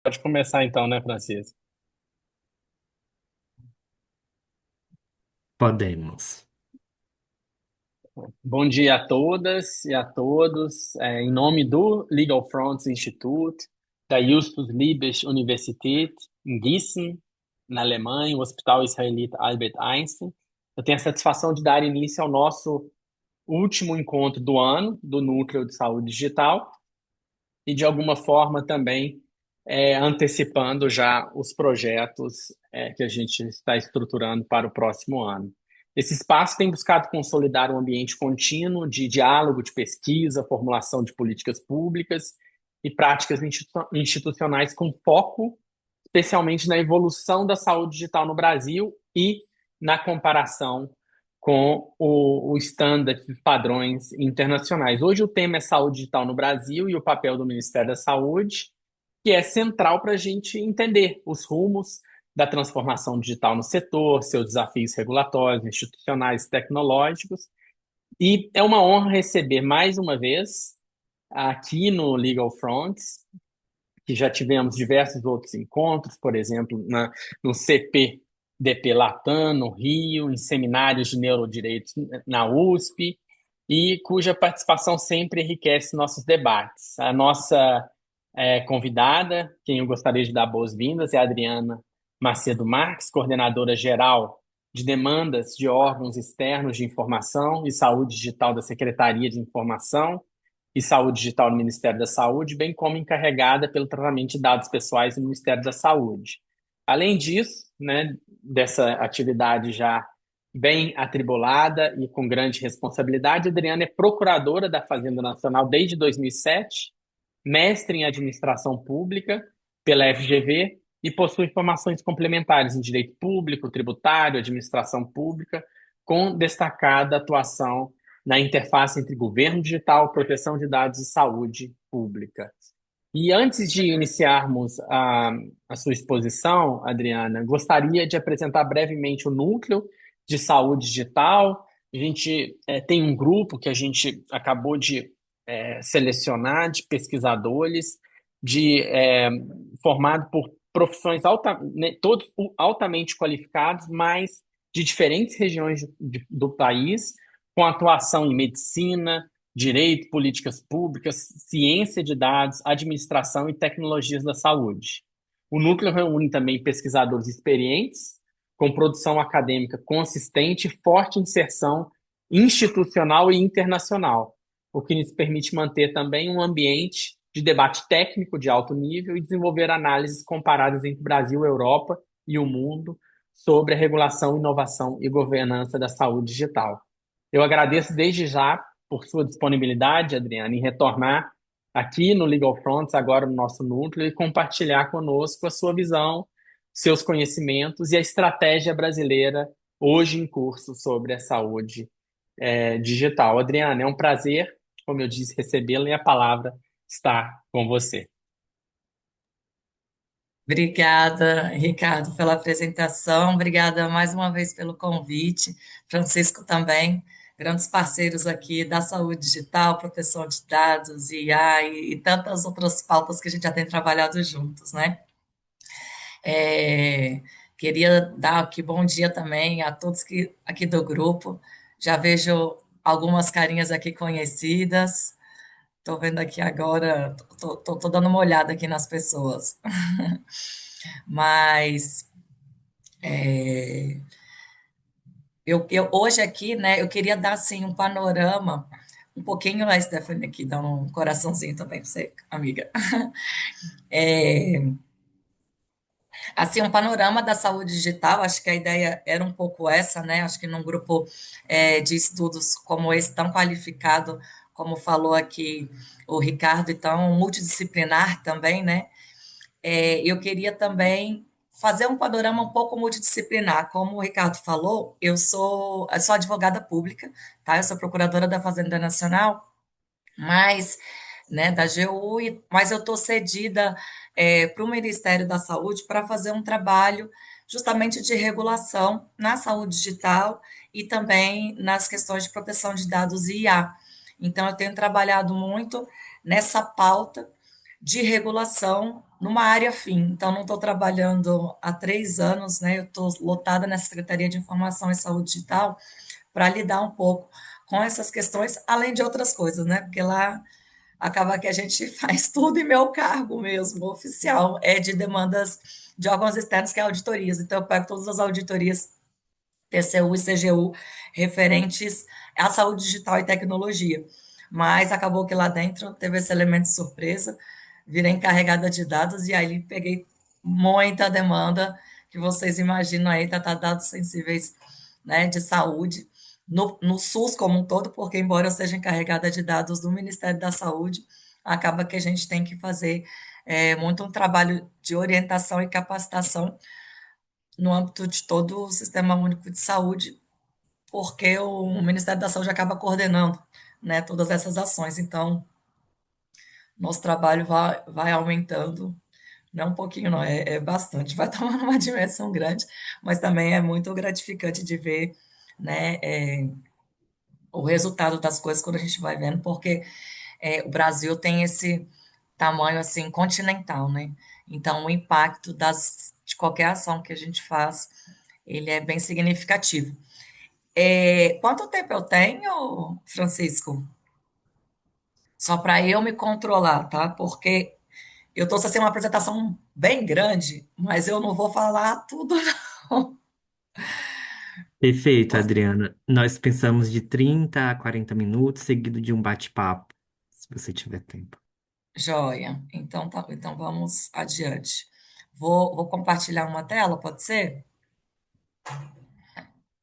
Pode começar então, né, Francisco? Podemos. Bom dia a todas e a todos. Em nome do Legal Fronts Institute, da Justus Liebig Universität em Gießen, na Alemanha, o Hospital Israelita Albert Einstein, eu tenho a satisfação de dar início ao nosso último encontro do ano do Núcleo de Saúde Digital e, de alguma forma, também antecipando já os projetos que a gente está estruturando para o próximo ano. Esse espaço tem buscado consolidar um ambiente contínuo de diálogo, de pesquisa, formulação de políticas públicas e práticas institucionais com foco, especialmente na evolução da saúde digital no Brasil e na comparação com os estándares e padrões internacionais. Hoje o tema é saúde digital no Brasil e o papel do Ministério da Saúde, que é central para a gente entender os rumos da transformação digital no setor, seus desafios regulatórios, institucionais e tecnológicos. E é uma honra receber mais uma vez aqui no Legal Fronts, que já tivemos diversos outros encontros, por exemplo, no CPDP Latam, no Rio, em seminários de neurodireitos na USP, e cuja participação sempre enriquece nossos debates. A nossa convidada, quem eu gostaria de dar boas-vindas, é a Adriana Macedo Marques, coordenadora geral de demandas de órgãos externos de informação e saúde digital da Secretaria de Informação e Saúde Digital no Ministério da Saúde, bem como encarregada pelo tratamento de dados pessoais no Ministério da Saúde. Além disso, né, dessa atividade já bem atribulada e com grande responsabilidade, a Adriana é procuradora da Fazenda Nacional desde 2007, mestre em administração pública pela FGV e possui formações complementares em direito público, tributário, administração pública, com destacada atuação na interface entre governo digital, proteção de dados e saúde pública. E antes de iniciarmos a sua exposição, Adriana, gostaria de apresentar brevemente o Núcleo de Saúde Digital. A gente tem um grupo que a gente acabou de selecionar de pesquisadores, de formado por profissões todos altamente qualificados, mas de diferentes regiões do país, com atuação em medicina, direito, políticas públicas, ciência de dados, administração e tecnologias da saúde. O núcleo reúne também pesquisadores experientes, com produção acadêmica consistente e forte inserção institucional e internacional, o que nos permite manter também um ambiente de debate técnico de alto nível e desenvolver análises comparadas entre Brasil, Europa e o mundo sobre a regulação, inovação e governança da saúde digital. Eu agradeço desde já por sua disponibilidade, Adriana, em retornar aqui no Legal Fronts, agora no nosso núcleo, e compartilhar conosco a sua visão, seus conhecimentos e a estratégia brasileira hoje em curso sobre a saúde digital. Adriana, é um prazer, como eu disse, recebê-la e a palavra está com você. Obrigada, Ricardo, pela apresentação. Obrigada mais uma vez pelo convite. Francisco também, grandes parceiros aqui da saúde digital, proteção de dados, IA e tantas outras pautas que a gente já tem trabalhado juntos, né? É, queria dar aqui bom dia também a todos que aqui do grupo. Já vejo algumas carinhas aqui conhecidas. Estou vendo aqui agora, tô dando uma olhada aqui nas pessoas. Mas hoje aqui, né, eu queria dar assim um panorama, um pouquinho a Stephanie aqui, dá um coraçãozinho também para você, amiga. Assim, um panorama da saúde digital, acho que a ideia era um pouco essa, né? Acho que num grupo de estudos como esse, tão qualificado, como falou aqui o Ricardo, então multidisciplinar também, né? Eu queria também fazer um panorama um pouco multidisciplinar. Como o Ricardo falou, eu sou advogada pública, tá? Eu sou procuradora da Fazenda Nacional, mas, né, da AGU, mas eu estou cedida para o Ministério da Saúde para fazer um trabalho justamente de regulação na saúde digital e também nas questões de proteção de dados e IA. Então, eu tenho trabalhado muito nessa pauta de regulação numa área fim. Então, não estou trabalhando há 3 anos, né? Eu estou lotada na Secretaria de Informação e Saúde Digital para lidar um pouco com essas questões, além de outras coisas, né? Porque lá acaba que a gente faz tudo e meu cargo mesmo, oficial, é de demandas de órgãos externos, que é auditorias. Então, eu pego todas as auditorias TCU e CGU referentes à saúde digital e tecnologia. Mas acabou que lá dentro teve esse elemento de surpresa, virei encarregada de dados e aí peguei muita demanda que vocês imaginam aí, tratar dados sensíveis, né, de saúde, no SUS como um todo, porque embora eu seja encarregada de dados do Ministério da Saúde, acaba que a gente tem que fazer muito um trabalho de orientação e capacitação no âmbito de todo o Sistema Único de Saúde, porque o Ministério da Saúde acaba coordenando, né, todas essas ações. Então, nosso trabalho vai aumentando, não um pouquinho, não, é bastante, vai tomando uma dimensão grande, mas também é muito gratificante de ver, né, o resultado das coisas quando a gente vai vendo, porque o Brasil tem esse tamanho assim continental, né? Então, o impacto de qualquer ação que a gente faz, ele é bem significativo. Quanto tempo eu tenho, Francisco? Só para eu me controlar, tá? Porque eu estou fazendo uma apresentação bem grande, mas eu não vou falar tudo, não. Perfeito, Adriana. Nós pensamos de 30 a 40 minutos, seguido de um bate-papo, se você tiver tempo. Joia. Então, tá, então vamos adiante. Vou compartilhar uma tela, pode ser?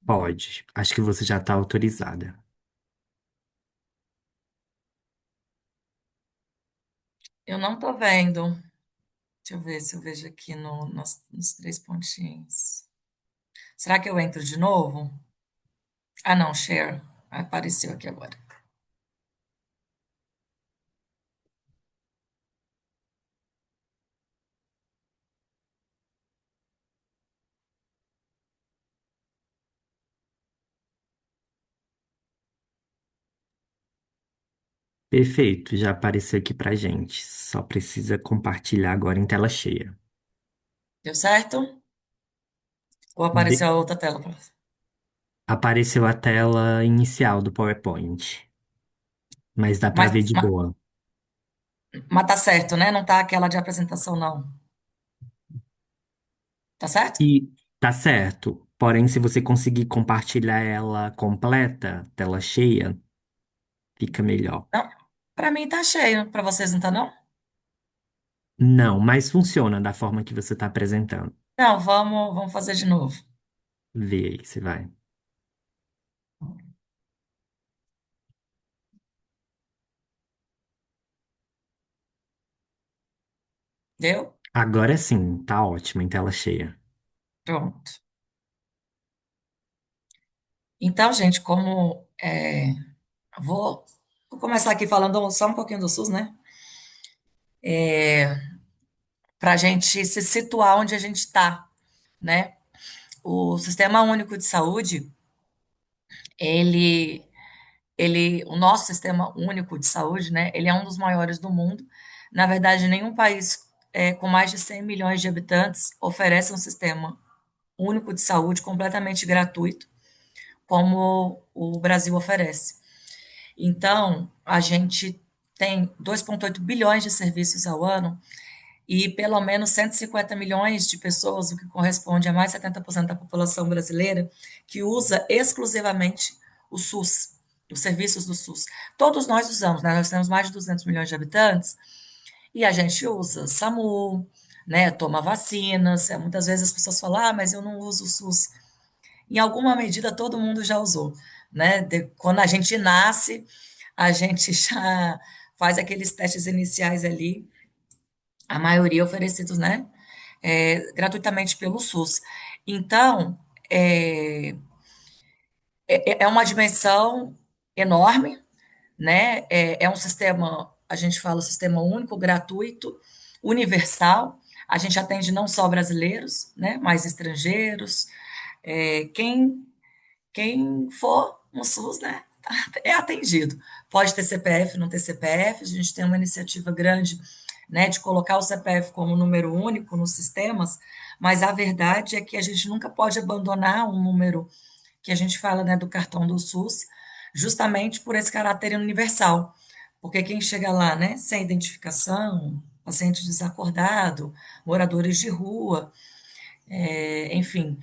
Pode. Acho que você já está autorizada. Eu não estou vendo. Deixa eu ver se eu vejo aqui nos três pontinhos. Será que eu entro de novo? Ah, não, share. Apareceu aqui agora. Perfeito, já apareceu aqui pra gente. Só precisa compartilhar agora em tela cheia. Deu certo? Ou De- apareceu a outra tela? Apareceu a tela inicial do PowerPoint, mas dá pra Mas, ver de mas, boa. mas tá certo, né? Não tá aquela de apresentação, não. Tá certo? E tá certo. Porém, se você conseguir compartilhar ela completa, tela cheia, fica melhor. Não. Para mim tá cheio. Para vocês não tá, não? Não, mas funciona da forma que você está apresentando. Não, vamos fazer de novo. Vê aí, você vai. Deu? Agora sim, tá ótimo em tela cheia. Pronto. Então, gente, vou, vou começar aqui falando só um pouquinho do SUS, né? Para a gente se situar onde a gente está, né? O Sistema Único de Saúde, ele, o nosso Sistema Único de Saúde, né? Ele é um dos maiores do mundo. Na verdade, nenhum país com mais de 100 milhões de habitantes oferece um sistema único de saúde completamente gratuito, como o Brasil oferece. Então, a gente tem 2,8 bilhões de serviços ao ano e pelo menos 150 milhões de pessoas, o que corresponde a mais de 70% da população brasileira, que usa exclusivamente o SUS, os serviços do SUS. Todos nós usamos, né? Nós temos mais de 200 milhões de habitantes e a gente usa SAMU, né? Toma vacinas. Muitas vezes as pessoas falam, mas eu não uso o SUS. Em alguma medida, todo mundo já usou, né? Quando a gente nasce, a gente já faz aqueles testes iniciais ali, a maioria oferecidos, né? Gratuitamente pelo SUS. Então, é, é uma dimensão enorme, né? É um sistema, a gente fala sistema único, gratuito, universal. A gente atende não só brasileiros, né? Mas estrangeiros. Quem for no SUS, né? É atendido. Pode ter CPF, não ter CPF. A gente tem uma iniciativa grande né, de colocar o CPF como número único nos sistemas, mas a verdade é que a gente nunca pode abandonar um número que a gente fala, né, do cartão do SUS, justamente por esse caráter universal. Porque quem chega lá, né, sem identificação, paciente desacordado, moradores de rua, enfim,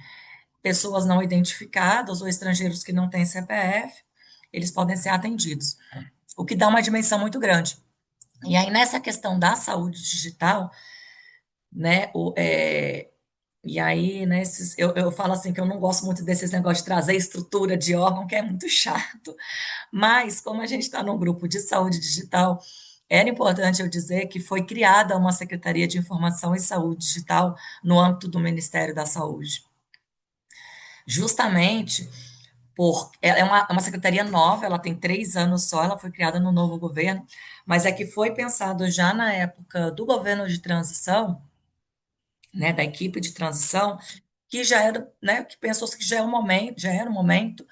pessoas não identificadas ou estrangeiros que não têm CPF, eles podem ser atendidos, o que dá uma dimensão muito grande. E aí, nessa questão da saúde digital, né, e aí, né, eu falo assim que eu não gosto muito desses negócios de trazer estrutura de órgão, que é muito chato, mas como a gente está num grupo de saúde digital, era importante eu dizer que foi criada uma Secretaria de Informação e Saúde Digital no âmbito do Ministério da Saúde, justamente ela é uma secretaria nova, ela tem 3 anos só, ela foi criada no novo governo, mas é que foi pensado já na época do governo de transição, né, da equipe de transição, que já era, né, que pensou-se que já era o momento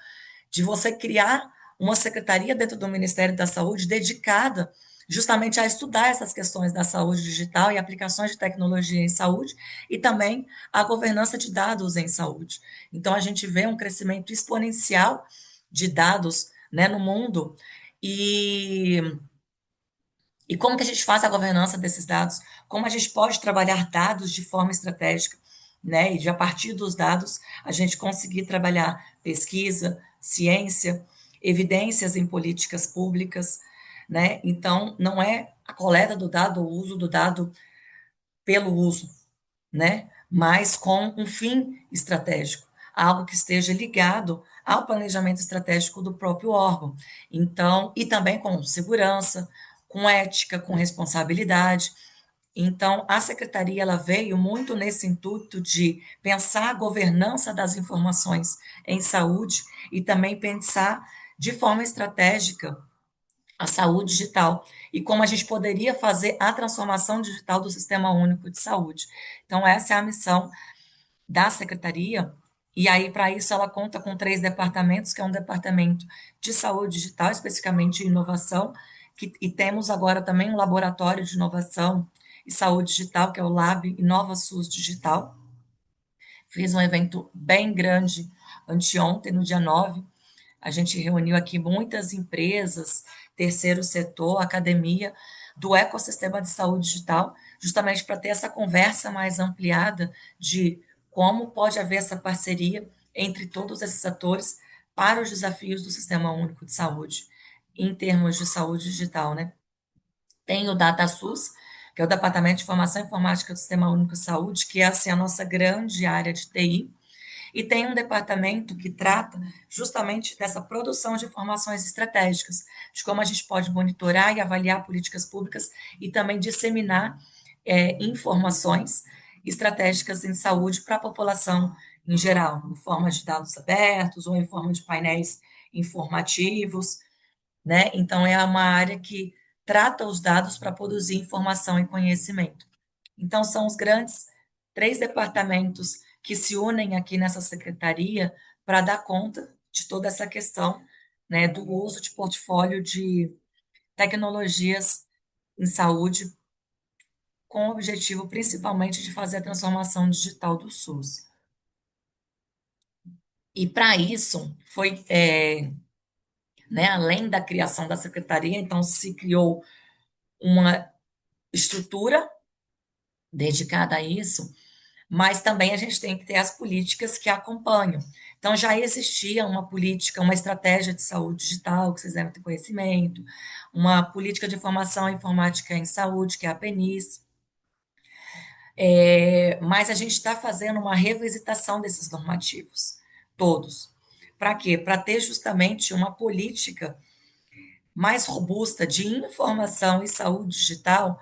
de você criar uma secretaria dentro do Ministério da Saúde dedicada justamente a estudar essas questões da saúde digital e aplicações de tecnologia em saúde e também a governança de dados em saúde. Então, a gente vê um crescimento exponencial de dados, né, no mundo e e como que a gente faz a governança desses dados? Como a gente pode trabalhar dados de forma estratégica, né? E de a partir dos dados a gente conseguir trabalhar pesquisa, ciência, evidências em políticas públicas, né? Então, não é a coleta do dado ou o uso do dado pelo uso, né? Mas com um fim estratégico, algo que esteja ligado ao planejamento estratégico do próprio órgão. Então, e também com segurança, com ética, com responsabilidade. Então, a secretaria ela veio muito nesse intuito de pensar a governança das informações em saúde e também pensar de forma estratégica a saúde digital e como a gente poderia fazer a transformação digital do Sistema Único de Saúde. Então, essa é a missão da secretaria. E aí, para isso, ela conta com 3 departamentos, que é um departamento de saúde digital, especificamente de inovação, e temos agora também um laboratório de inovação e saúde digital, que é o Lab Inova SUS Digital. Fiz um evento bem grande anteontem, no dia 9. A gente reuniu aqui muitas empresas, terceiro setor, academia, do ecossistema de saúde digital, justamente para ter essa conversa mais ampliada de como pode haver essa parceria entre todos esses atores para os desafios do Sistema Único de Saúde, em termos de saúde digital, né? Tem o DataSUS, que é o Departamento de Informação e Informática do Sistema Único de Saúde, que é assim, a nossa grande área de TI, e tem um departamento que trata justamente dessa produção de informações estratégicas, de como a gente pode monitorar e avaliar políticas públicas e também disseminar informações estratégicas em saúde para a população em geral, em forma de dados abertos ou em forma de painéis informativos, né? Então, é uma área que trata os dados para produzir informação e conhecimento. Então, são os grandes 3 departamentos que se unem aqui nessa secretaria para dar conta de toda essa questão, né, do uso de portfólio de tecnologias em saúde, com o objetivo principalmente de fazer a transformação digital do SUS. E para isso, né, além da criação da secretaria, então se criou uma estrutura dedicada a isso, mas também a gente tem que ter as políticas que acompanham. Então, já existia uma política, uma estratégia de saúde digital, que vocês devem ter conhecimento, uma política de informação e informática em saúde, que é a PENIS, mas a gente está fazendo uma revisitação desses normativos, todos. Para quê? Para ter justamente uma política mais robusta de informação e saúde digital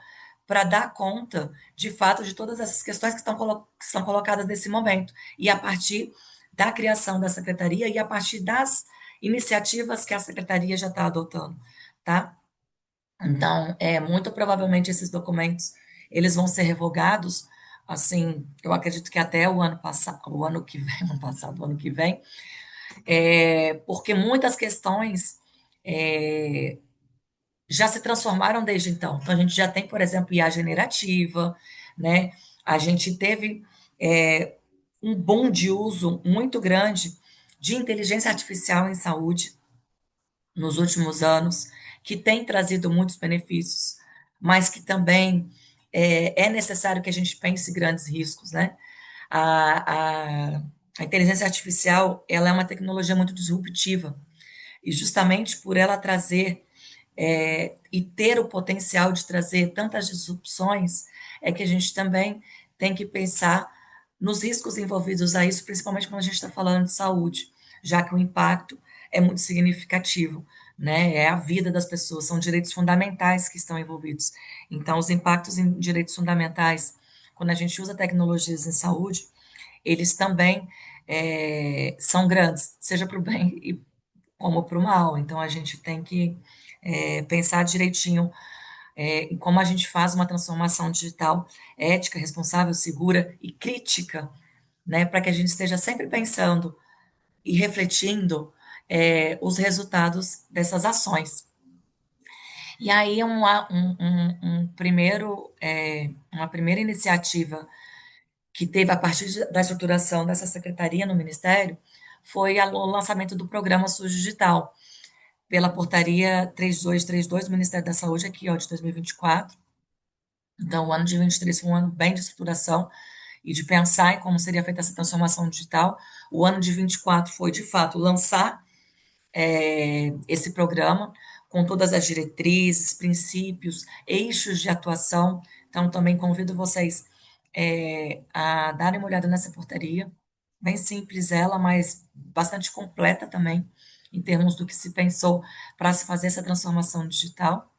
para dar conta, de fato, de todas essas questões que são colocadas nesse momento. E a partir da criação da secretaria e a partir das iniciativas que a secretaria já está adotando, tá? Então, muito provavelmente esses documentos, eles vão ser revogados, assim, eu acredito que até o ano passado, o ano que vem, ano passado, o ano que vem, porque muitas questões já se transformaram desde então. Então, a gente já tem, por exemplo, IA generativa, né? A gente teve um boom de uso muito grande de inteligência artificial em saúde nos últimos anos, que tem trazido muitos benefícios, mas que também é necessário que a gente pense grandes riscos, né? A, a, a inteligência artificial, ela é uma tecnologia muito disruptiva, e justamente por ela trazer e ter o potencial de trazer tantas disrupções, é que a gente também tem que pensar nos riscos envolvidos a isso, principalmente quando a gente está falando de saúde, já que o impacto é muito significativo, né? É a vida das pessoas, são direitos fundamentais que estão envolvidos. Então, os impactos em direitos fundamentais, quando a gente usa tecnologias em saúde, eles também são grandes, seja para o bem e como para o mal. Então, a gente tem que pensar direitinho em como a gente faz uma transformação digital ética, responsável, segura e crítica, né, para que a gente esteja sempre pensando e refletindo os resultados dessas ações. E aí, uma primeira iniciativa que teve a partir da estruturação dessa secretaria no Ministério foi o lançamento do programa SUS Digital, pela portaria 3232 do Ministério da Saúde, aqui, ó, de 2024. Então, o ano de 23 foi um ano bem de estruturação e de pensar em como seria feita essa transformação digital. O ano de 24 foi, de fato, lançar esse programa com todas as diretrizes, princípios, eixos de atuação. Então, também convido vocês a darem uma olhada nessa portaria. Bem simples ela, mas bastante completa também, em termos do que se pensou para se fazer essa transformação digital.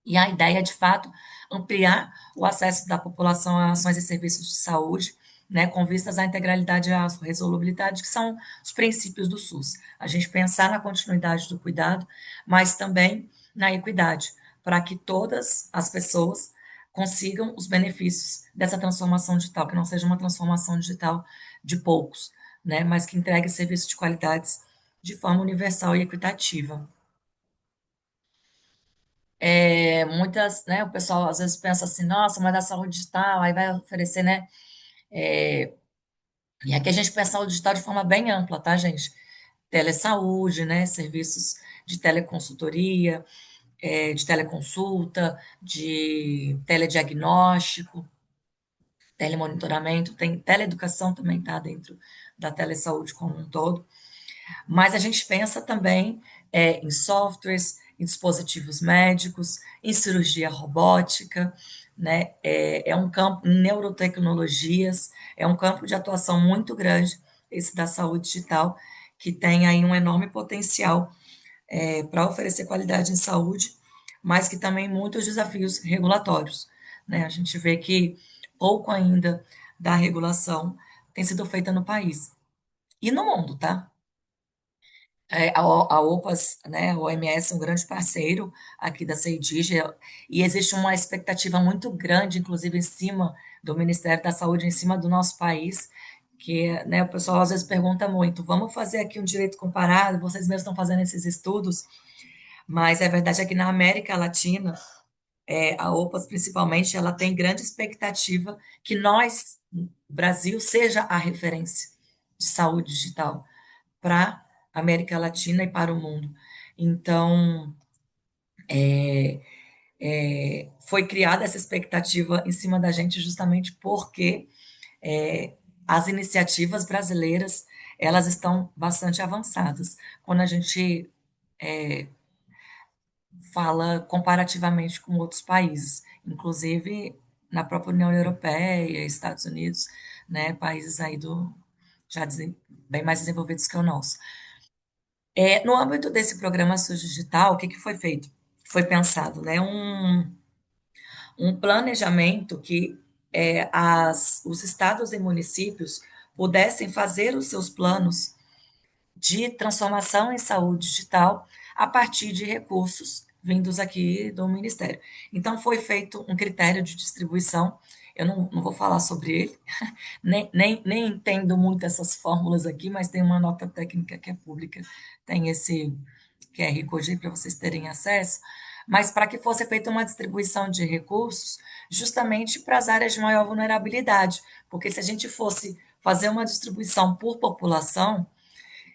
E a ideia é, de fato, ampliar o acesso da população a ações e serviços de saúde, né, com vistas à integralidade e à resolubilidade, que são os princípios do SUS. A gente pensar na continuidade do cuidado, mas também na equidade, para que todas as pessoas consigam os benefícios dessa transformação digital, que não seja uma transformação digital de poucos, né, mas que entregue serviços de qualidades de forma universal e equitativa. Muitas, né, o pessoal às vezes pensa assim, nossa, mas da saúde digital, aí vai oferecer, né? E aqui a gente pensa saúde digital de forma bem ampla, tá, gente? Telesaúde, né? Serviços de teleconsultoria, de teleconsulta, de telediagnóstico, telemonitoramento, tem teleeducação também tá dentro da telesaúde como um todo. Mas a gente pensa também em softwares, em dispositivos médicos, em cirurgia robótica, né? É um campo em neurotecnologias, é um campo de atuação muito grande, esse da saúde digital, que tem aí um enorme potencial para oferecer qualidade em saúde, mas que também muitos desafios regulatórios, né? A gente vê que pouco ainda da regulação tem sido feita no país e no mundo, tá? A OPAS, né, a OMS, é um grande parceiro aqui da CEDIG, e existe uma expectativa muito grande, inclusive, em cima do Ministério da Saúde, em cima do nosso país, que, né, o pessoal às vezes pergunta muito, vamos fazer aqui um direito comparado, vocês mesmos estão fazendo esses estudos, mas é verdade é que na América Latina, a OPAS, principalmente, ela tem grande expectativa que nós, Brasil, seja a referência de saúde digital para a América Latina e para o mundo. Então, foi criada essa expectativa em cima da gente justamente porque as iniciativas brasileiras elas estão bastante avançadas. Quando a gente fala comparativamente com outros países, inclusive na própria União Europeia, Estados Unidos, né, países aí já bem mais desenvolvidos que o nosso. No âmbito desse programa SUS Digital, o que, que foi feito? Foi pensado, né, um planejamento que os estados e municípios pudessem fazer os seus planos de transformação em saúde digital a partir de recursos vindos aqui do Ministério. Então, foi feito um critério de distribuição, eu não vou falar sobre ele, nem entendo muito essas fórmulas aqui, mas tem uma nota técnica que é pública, tem esse QR Code aí para vocês terem acesso, mas para que fosse feita uma distribuição de recursos justamente para as áreas de maior vulnerabilidade, porque se a gente fosse fazer uma distribuição por população,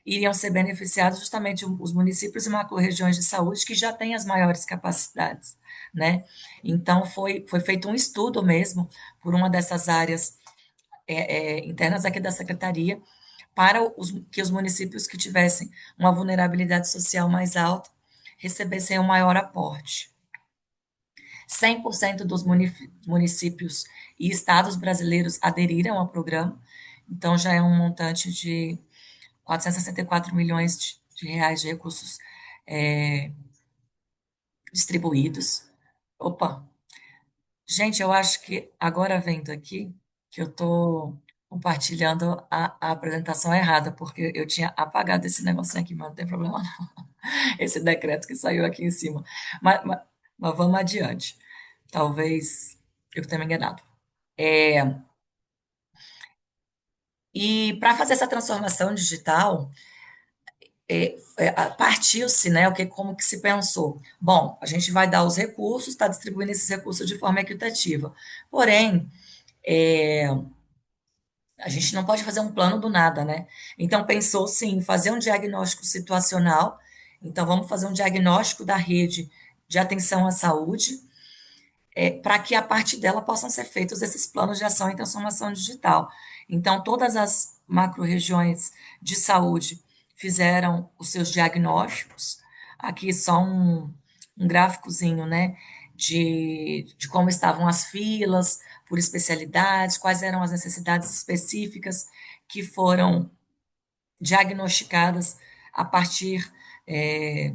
iriam ser beneficiados justamente os municípios e macro-regiões de saúde que já têm as maiores capacidades, né? Então, foi feito um estudo mesmo por uma dessas áreas internas aqui da secretaria, para que os municípios que tivessem uma vulnerabilidade social mais alta recebessem um maior aporte. 100% dos municípios e estados brasileiros aderiram ao programa, então já é um montante de 464 milhões de reais de recursos é, distribuídos. Opa, gente, eu acho que agora vendo aqui que eu estou compartilhando a apresentação errada, porque eu tinha apagado esse negocinho aqui, mas não tem problema não. Esse decreto que saiu aqui em cima. Mas vamos adiante. Talvez eu tenha me enganado. É, e para fazer essa transformação digital, partiu-se, né, como que se pensou? Bom, a gente vai dar os recursos, está distribuindo esses recursos de forma equitativa. Porém, é, a gente não pode fazer um plano do nada, né? Então, pensou sim em fazer um diagnóstico situacional. Então, vamos fazer um diagnóstico da rede de atenção à saúde, para que a partir dela possam ser feitos esses planos de ação e transformação digital. Então, todas as macro-regiões de saúde fizeram os seus diagnósticos. Aqui só um gráficozinho, né, de como estavam as filas por especialidades, quais eram as necessidades específicas que foram diagnosticadas a partir é,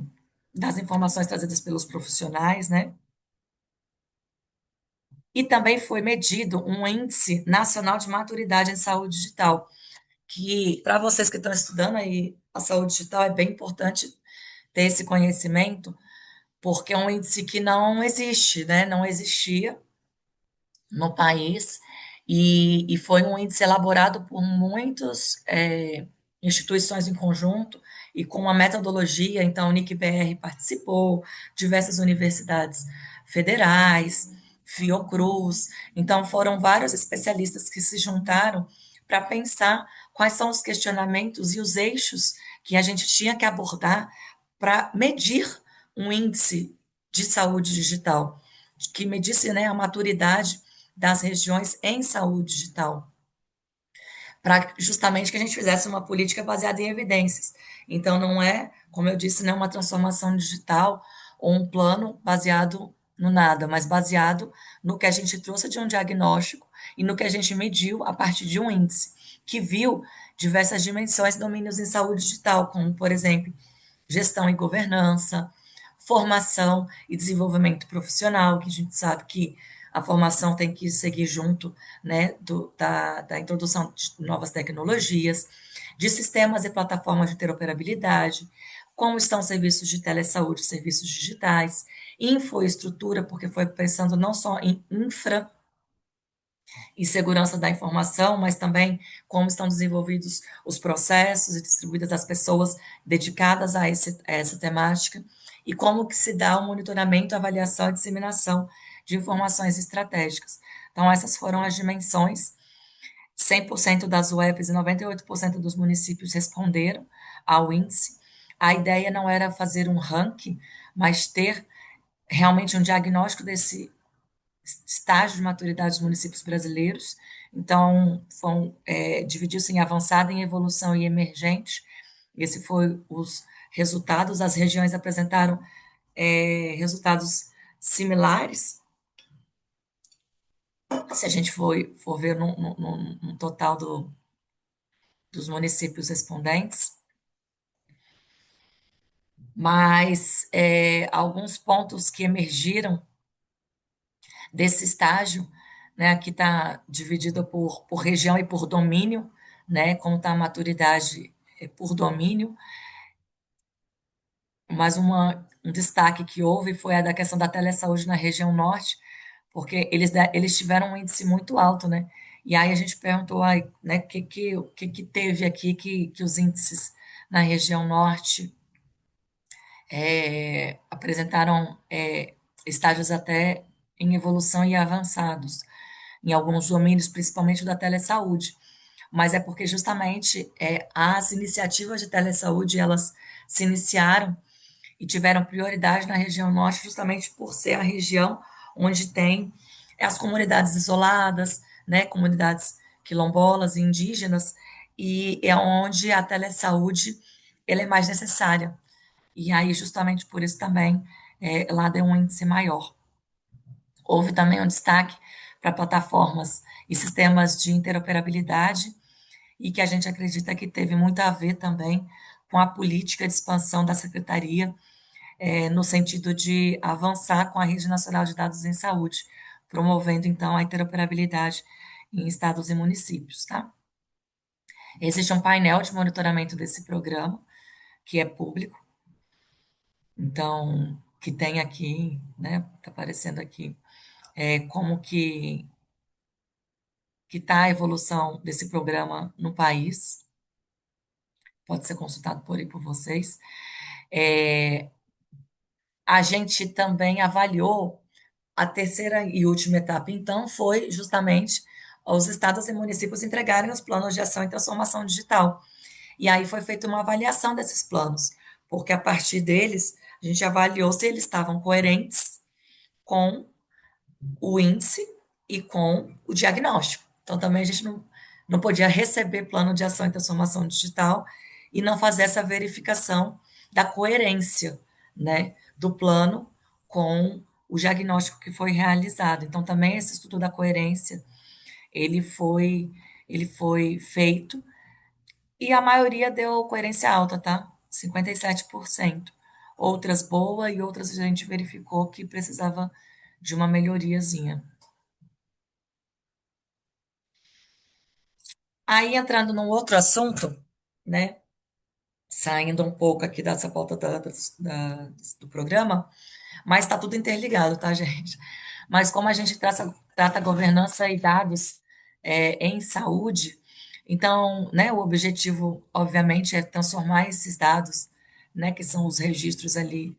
das informações trazidas pelos profissionais, né? E também foi medido um índice nacional de maturidade em saúde digital, que para vocês que estão estudando aí a saúde digital é bem importante ter esse conhecimento, porque é um índice que não existe, né? Não existia no país, e foi um índice elaborado por muitas instituições em conjunto e com uma metodologia. Então, o NIC-BR participou, diversas universidades federais, Fiocruz. Então, foram vários especialistas que se juntaram para pensar quais são os questionamentos e os eixos que a gente tinha que abordar para medir um índice de saúde digital, que medisse, né, a maturidade das regiões em saúde digital, para justamente que a gente fizesse uma política baseada em evidências. Então, não é, como eu disse, não é uma transformação digital ou um plano baseado no nada, mas baseado no que a gente trouxe de um diagnóstico e no que a gente mediu a partir de um índice, que viu diversas dimensões e domínios em saúde digital, como, por exemplo, gestão e governança, formação e desenvolvimento profissional, que a gente sabe que a formação tem que seguir junto, né, da introdução de novas tecnologias, de sistemas e plataformas de interoperabilidade, como estão serviços de telesaúde, serviços digitais, infraestrutura, porque foi pensando não só em infra e segurança da informação, mas também como estão desenvolvidos os processos e distribuídas as pessoas dedicadas a essa temática, e como que se dá o monitoramento, avaliação e disseminação de informações estratégicas. Então, essas foram as dimensões. 100% das UEPs e 98% dos municípios responderam ao índice. A ideia não era fazer um ranking, mas ter realmente um diagnóstico desse estágio de maturidade dos municípios brasileiros. Então, dividiu-se em avançada, em evolução e emergente. Esse foi os resultados. As regiões apresentaram resultados similares. Se a gente for ver no total dos municípios respondentes, mas alguns pontos que emergiram desse estágio, né, aqui está dividido por região e por domínio, né, como está a maturidade por domínio, mas um destaque que houve foi a da questão da telesaúde na região norte, porque eles tiveram um índice muito alto, né, e aí a gente perguntou, ai, né, que teve aqui que os índices na região norte apresentaram estágios até em evolução e avançados, em alguns domínios, principalmente o da telesaúde. Mas é porque justamente as iniciativas de telesaúde, elas se iniciaram e tiveram prioridade na região norte, justamente por ser a região onde tem as comunidades isoladas, né, comunidades quilombolas e indígenas, e é onde a telesaúde ela é mais necessária. E aí, justamente por isso também, lá deu um índice maior. Houve também um destaque para plataformas e sistemas de interoperabilidade, e que a gente acredita que teve muito a ver também com a política de expansão da secretaria, no sentido de avançar com a Rede Nacional de Dados em Saúde, promovendo, então, a interoperabilidade em estados e municípios, tá? Existe um painel de monitoramento desse programa, que é público, então, que tem aqui, né, está aparecendo aqui, como que está a evolução desse programa no país, pode ser consultado por vocês. É, a gente também avaliou a terceira e última etapa, então, foi justamente os estados e municípios entregarem os planos de ação e transformação digital. E aí foi feita uma avaliação desses planos, porque a partir deles, a gente avaliou se eles estavam coerentes com o índice e com o diagnóstico. Então, também a gente não podia receber plano de ação e transformação digital e não fazer essa verificação da coerência, né, do plano com o diagnóstico que foi realizado. Então, também esse estudo da coerência, ele foi, ele foi feito e a maioria deu coerência alta, tá? 57%. Outras boa e outras a gente verificou que precisava de uma melhoriazinha. Aí, entrando num outro assunto, né, saindo um pouco aqui dessa pauta do programa, mas está tudo interligado, tá, gente? Mas como a gente trata governança e dados em saúde, então, né, o objetivo, obviamente, é transformar esses dados, né, que são os registros ali,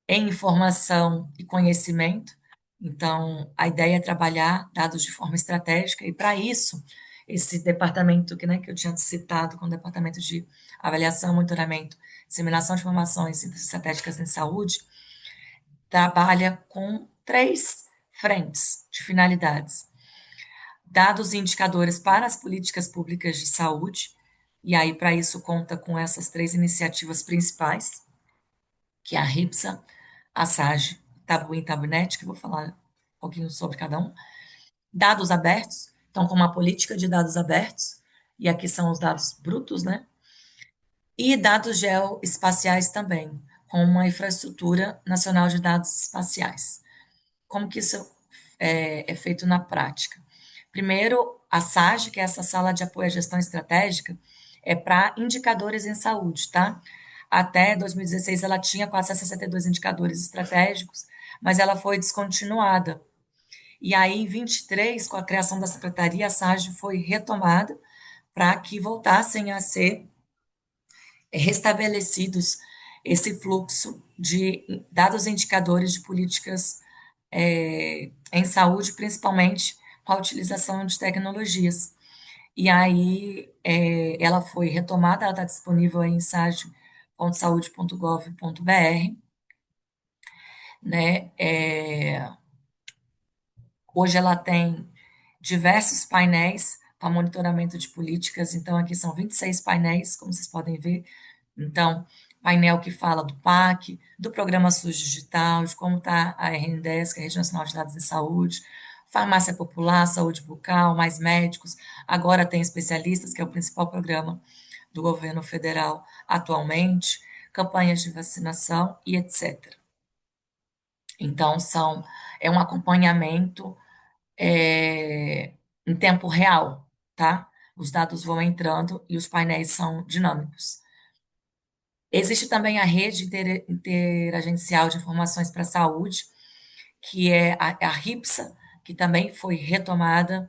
em informação e conhecimento. Então, a ideia é trabalhar dados de forma estratégica, e para isso, esse departamento que, né, que eu tinha citado, com o departamento de avaliação, monitoramento, disseminação de informações e estratégicas em saúde, trabalha com três frentes de finalidades: dados e indicadores para as políticas públicas de saúde, e aí, para isso, conta com essas três iniciativas principais, que é a RIPSA, a SAGE, Tabu e Tabunet, que eu vou falar um pouquinho sobre cada um. Dados abertos, então, com uma política de dados abertos, e aqui são os dados brutos, né? E dados geoespaciais também, com uma infraestrutura nacional de dados espaciais. Como que isso é feito na prática? Primeiro, a SAGE, que é essa Sala de Apoio à Gestão Estratégica, é para indicadores em saúde, tá? Até 2016 ela tinha 462 indicadores estratégicos, mas ela foi descontinuada. E aí, em 23, com a criação da secretaria, a SAGE foi retomada para que voltassem a ser restabelecidos esse fluxo de dados e indicadores de políticas em saúde, principalmente com a utilização de tecnologias. E aí ela foi retomada, ela está disponível em sage.saude.gov.br, né? Hoje ela tem diversos painéis para monitoramento de políticas, então aqui são 26 painéis, como vocês podem ver. Então, painel que fala do PAC, do Programa SUS Digital, de como está a RN10, que é a Rede Nacional de Dados em Saúde, farmácia popular, saúde bucal, mais médicos, agora tem especialistas, que é o principal programa do governo federal atualmente, campanhas de vacinação e etc. Então, é um acompanhamento em tempo real, tá? Os dados vão entrando e os painéis são dinâmicos. Existe também a rede interagencial de informações para a saúde, que é a RIPSA, que também foi retomada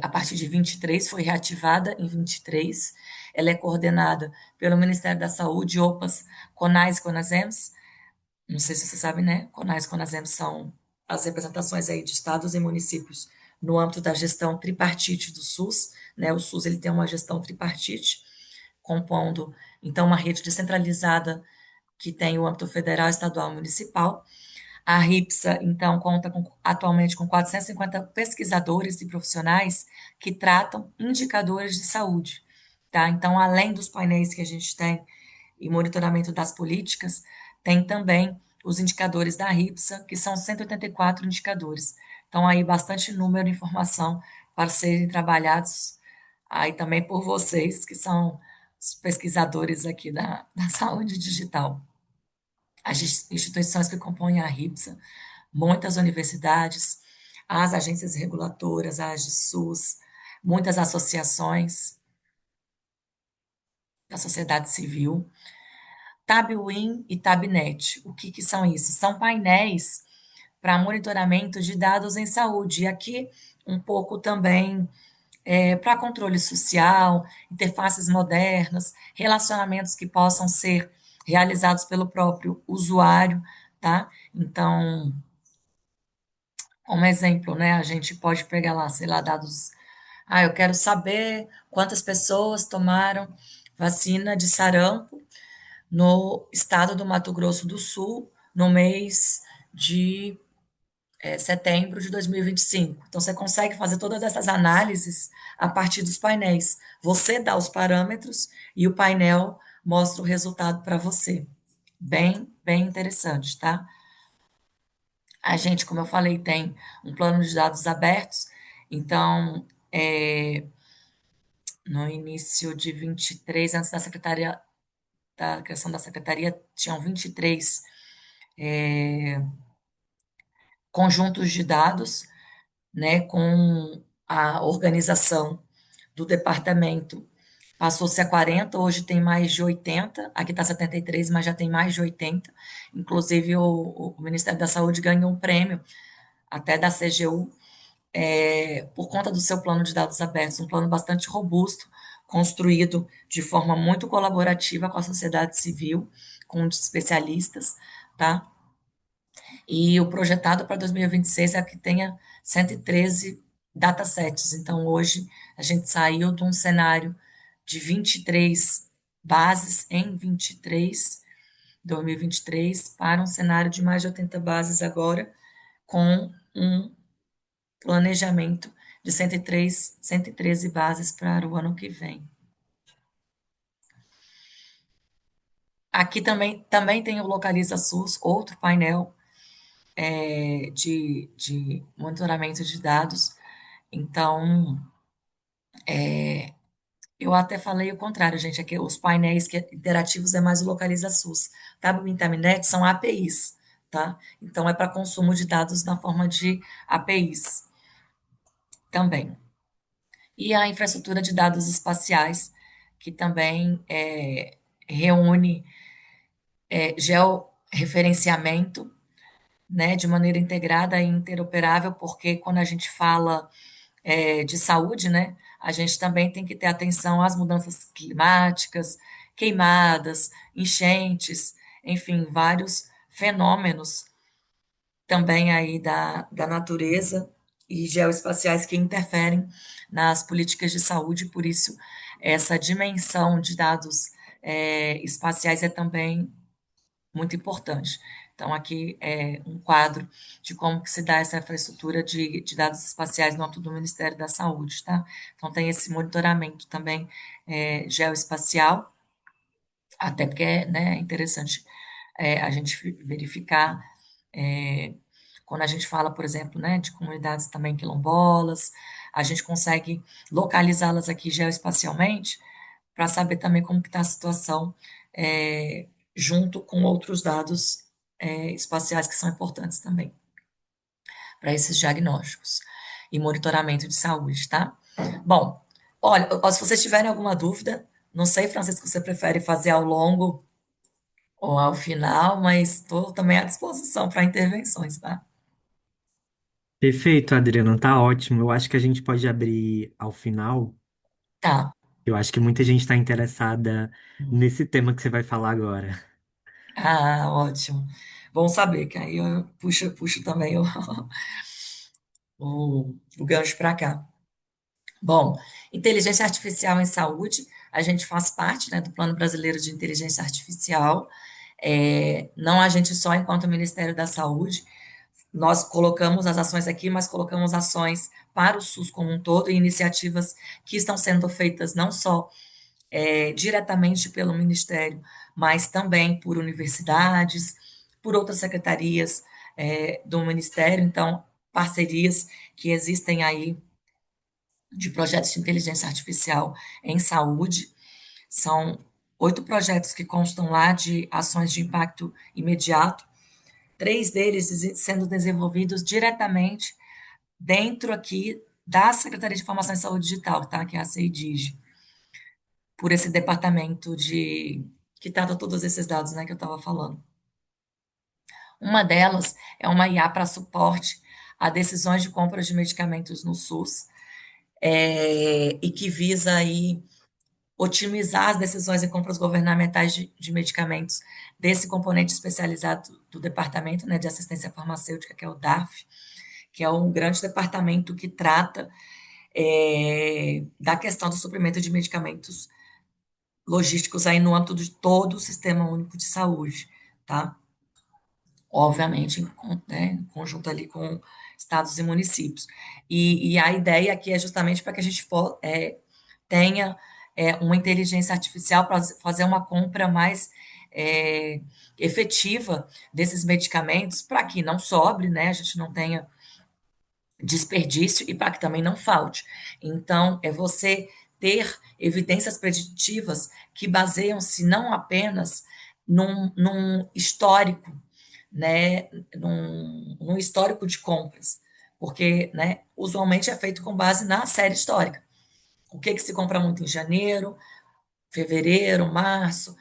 a partir de 23, foi reativada em 23. Ela é coordenada pelo Ministério da Saúde, OPAS, CONAS e CONASEMS. Não sei se você sabe, né? CONAS e CONASEMS são as representações aí de estados e municípios no âmbito da gestão tripartite do SUS, né? O SUS ele tem uma gestão tripartite, compondo então uma rede descentralizada que tem o âmbito federal, estadual e municipal. A RIPSA, então, conta atualmente com 450 pesquisadores e profissionais que tratam indicadores de saúde, tá? Então, além dos painéis que a gente tem e monitoramento das políticas, tem também os indicadores da RIPSA, que são 184 indicadores. Então, aí, bastante número de informação para serem trabalhados aí também por vocês, que são os pesquisadores aqui da saúde digital. As instituições que compõem a RIPSA, muitas universidades, as agências reguladoras, a AGSUS, muitas associações da sociedade civil, TabWin e TabNet. O que são isso? São painéis para monitoramento de dados em saúde. E aqui um pouco também para controle social, interfaces modernas, relacionamentos que possam ser realizados pelo próprio usuário, tá? Então, como exemplo, né, a gente pode pegar lá, sei lá, dados. Ah, eu quero saber quantas pessoas tomaram vacina de sarampo no estado do Mato Grosso do Sul no mês de setembro de 2025. Então, você consegue fazer todas essas análises a partir dos painéis. Você dá os parâmetros e o painel mostra o resultado para você. Bem, bem interessante, tá? A gente, como eu falei, tem um plano de dados abertos, então, no início de 23, antes da criação da secretaria, tinham 23 conjuntos de dados, né, com a organização do departamento. Passou-se a 40, hoje tem mais de 80, aqui está 73, mas já tem mais de 80. Inclusive, o Ministério da Saúde ganhou um prêmio, até da CGU, por conta do seu plano de dados abertos, um plano bastante robusto, construído de forma muito colaborativa com a sociedade civil, com os especialistas, tá? E o projetado para 2026 é que tenha 113 datasets. Então, hoje, a gente saiu de um cenário de 23 bases em 2023, para um cenário de mais de 80 bases agora, com um planejamento de 113 bases para o ano que vem. Aqui também tem o Localiza SUS, outro painel de monitoramento de dados. Então, eu até falei o contrário, gente, é que os painéis interativos é mais o Localiza SUS. Tab e Internet são APIs, tá? Então, é para consumo de dados na forma de APIs também. E a infraestrutura de dados espaciais, que também reúne georreferenciamento, né, de maneira integrada e interoperável, porque quando a gente fala de saúde, né, a gente também tem que ter atenção às mudanças climáticas, queimadas, enchentes, enfim, vários fenômenos também aí da natureza e geoespaciais que interferem nas políticas de saúde, por isso essa dimensão de dados espaciais é também muito importante. Então, aqui é um quadro de como que se dá essa infraestrutura de dados espaciais no âmbito do Ministério da Saúde, tá? Então, tem esse monitoramento também geoespacial, até porque né, é interessante a gente verificar quando a gente fala, por exemplo, né, de comunidades também quilombolas, a gente consegue localizá-las aqui geoespacialmente para saber também como que está a situação junto com outros dados espaciais que são importantes também para esses diagnósticos e monitoramento de saúde, tá? Bom, olha, se vocês tiverem alguma dúvida, não sei, Francisco, se você prefere fazer ao longo ou ao final, mas estou também à disposição para intervenções, tá? Perfeito, Adriano, tá ótimo. Eu acho que a gente pode abrir ao final. Tá. Eu acho que muita gente está interessada nesse tema que você vai falar agora. Ah, ótimo. Bom saber, que aí eu puxo também o gancho para cá. Bom, inteligência artificial em saúde, a gente faz parte, né, do Plano Brasileiro de Inteligência Artificial, não a gente só enquanto Ministério da Saúde, nós colocamos as ações aqui, mas colocamos ações para o SUS como um todo e iniciativas que estão sendo feitas não só diretamente pelo Ministério, mas também por universidades, por outras secretarias do Ministério, então, parcerias que existem aí de projetos de inteligência artificial em saúde. São 8 projetos que constam lá de ações de impacto imediato, 3 deles sendo desenvolvidos diretamente dentro aqui da Secretaria de Informação e Saúde Digital, tá? Que é a CEDIG, por esse departamento de que trata todos esses dados, né, que eu estava falando. Uma delas é uma IA para suporte a decisões de compra de medicamentos no SUS, e que visa aí otimizar as decisões em compras governamentais de medicamentos desse componente especializado do departamento, né, de assistência farmacêutica, que é o DAF, que é um grande departamento que trata da questão do suprimento de medicamentos logísticos aí no âmbito de todo o Sistema Único de Saúde, tá? Obviamente, em conjunto ali com estados e municípios. E a ideia aqui é justamente para que a gente tenha uma inteligência artificial para fazer uma compra mais é, efetiva desses medicamentos, para que não sobre, né? A gente não tenha desperdício e para que também não falte. Então, é você ter evidências preditivas que baseiam-se não apenas num histórico, né, num histórico de compras, porque, né, usualmente é feito com base na série histórica. O que que se compra muito em janeiro, fevereiro, março,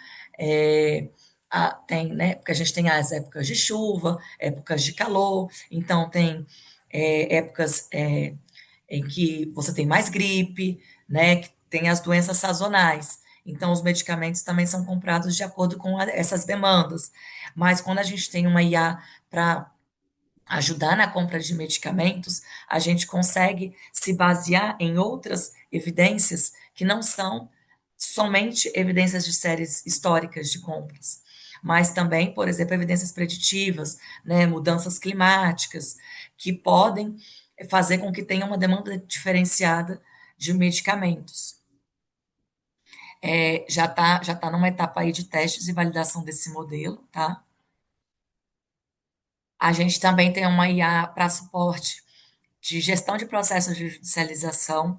tem, né, porque a gente tem as épocas de chuva, épocas de calor, então tem épocas em que você tem mais gripe, né, que tem as doenças sazonais. Então, os medicamentos também são comprados de acordo com essas demandas. Mas quando a gente tem uma IA para ajudar na compra de medicamentos, a gente consegue se basear em outras evidências que não são somente evidências de séries históricas de compras, mas também, por exemplo, evidências preditivas, né, mudanças climáticas, que podem fazer com que tenha uma demanda diferenciada de medicamentos. Já tá numa etapa aí de testes e validação desse modelo, tá? A gente também tem uma IA para suporte de gestão de processos de judicialização,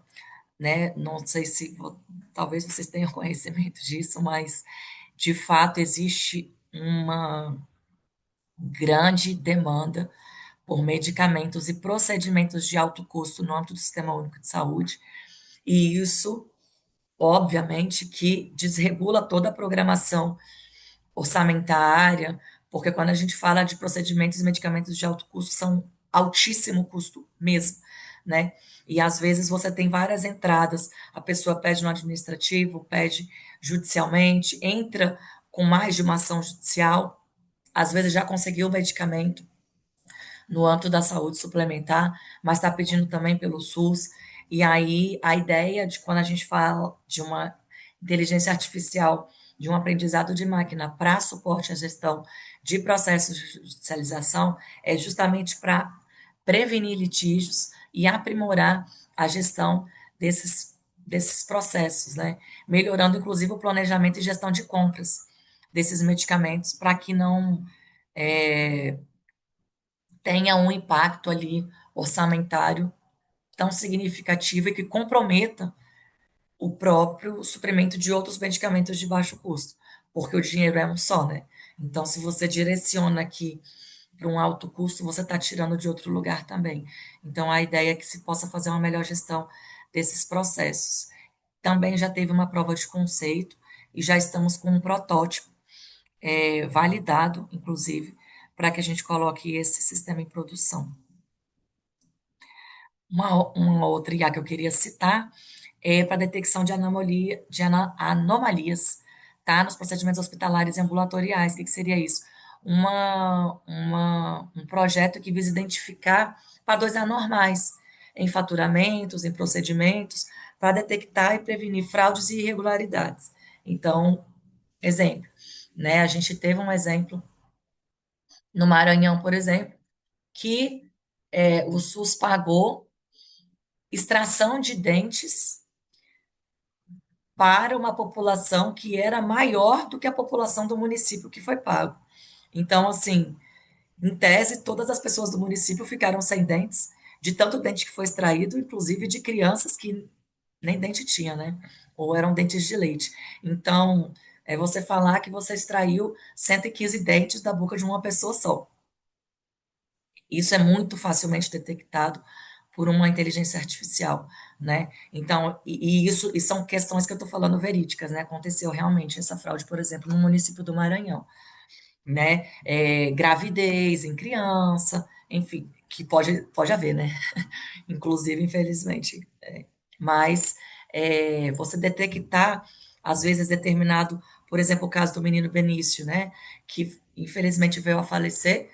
né? Não sei se talvez vocês tenham conhecimento disso, mas de fato existe uma grande demanda por medicamentos e procedimentos de alto custo no âmbito do Sistema Único de Saúde, e isso, obviamente, que desregula toda a programação orçamentária, porque quando a gente fala de procedimentos e medicamentos de alto custo, são altíssimo custo mesmo, né? E às vezes você tem várias entradas, a pessoa pede no administrativo, pede judicialmente, entra com mais de uma ação judicial, às vezes já conseguiu o medicamento no âmbito da saúde suplementar, mas está pedindo também pelo SUS. E aí a ideia de quando a gente fala de uma inteligência artificial, de um aprendizado de máquina para suporte à gestão de processos de judicialização, é justamente para prevenir litígios e aprimorar a gestão desses processos, né? Melhorando, inclusive, o planejamento e gestão de compras desses medicamentos para que não tenha um impacto ali orçamentário tão significativo e que comprometa o próprio suprimento de outros medicamentos de baixo custo, porque o dinheiro é um só, né? Então, se você direciona aqui para um alto custo, você está tirando de outro lugar também. Então, a ideia é que se possa fazer uma melhor gestão desses processos. Também já teve uma prova de conceito e já estamos com um protótipo validado, inclusive, para que a gente coloque esse sistema em produção. Uma outra IA que eu queria citar é para detecção de anomalias, tá? Nos procedimentos hospitalares e ambulatoriais. O que que seria isso? Um projeto que visa identificar padrões anormais em faturamentos, em procedimentos, para detectar e prevenir fraudes e irregularidades. Então, exemplo, né? A gente teve um exemplo no Maranhão, por exemplo, que o SUS pagou extração de dentes para uma população que era maior do que a população do município que foi pago. Então, assim, em tese, todas as pessoas do município ficaram sem dentes, de tanto dente que foi extraído, inclusive de crianças que nem dente tinha, né? Ou eram dentes de leite. Então, é você falar que você extraiu 115 dentes da boca de uma pessoa só. Isso é muito facilmente detectado por uma inteligência artificial, né? Então, e são questões que eu estou falando verídicas, né? Aconteceu realmente essa fraude, por exemplo, no município do Maranhão, né? Gravidez em criança, enfim, que pode haver, né? Inclusive, infelizmente. Mas você detectar, às vezes, determinado, por exemplo, o caso do menino Benício, né? Que infelizmente veio a falecer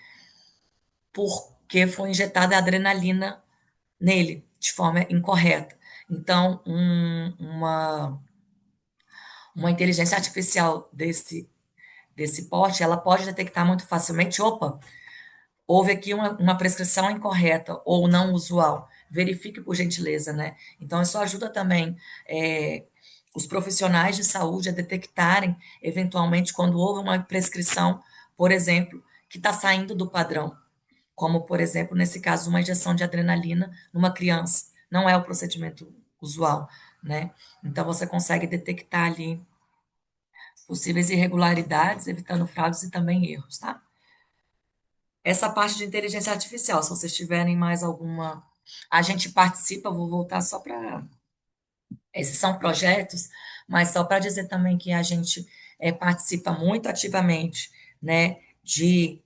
porque foi injetada adrenalina nele de forma incorreta. Então, uma inteligência artificial desse porte, ela pode detectar muito facilmente, opa, houve aqui uma prescrição incorreta ou não usual. Verifique por gentileza, né? Então, isso ajuda também os profissionais de saúde a detectarem, eventualmente, quando houve uma prescrição, por exemplo, que está saindo do padrão, como, por exemplo, nesse caso, uma injeção de adrenalina numa criança. Não é o procedimento usual, né? Então, você consegue detectar ali possíveis irregularidades, evitando fraudes e também erros, tá? Essa parte de inteligência artificial, se vocês tiverem mais alguma. A gente participa, vou voltar só para. Esses são projetos, mas só para dizer também que a gente participa muito ativamente, né, de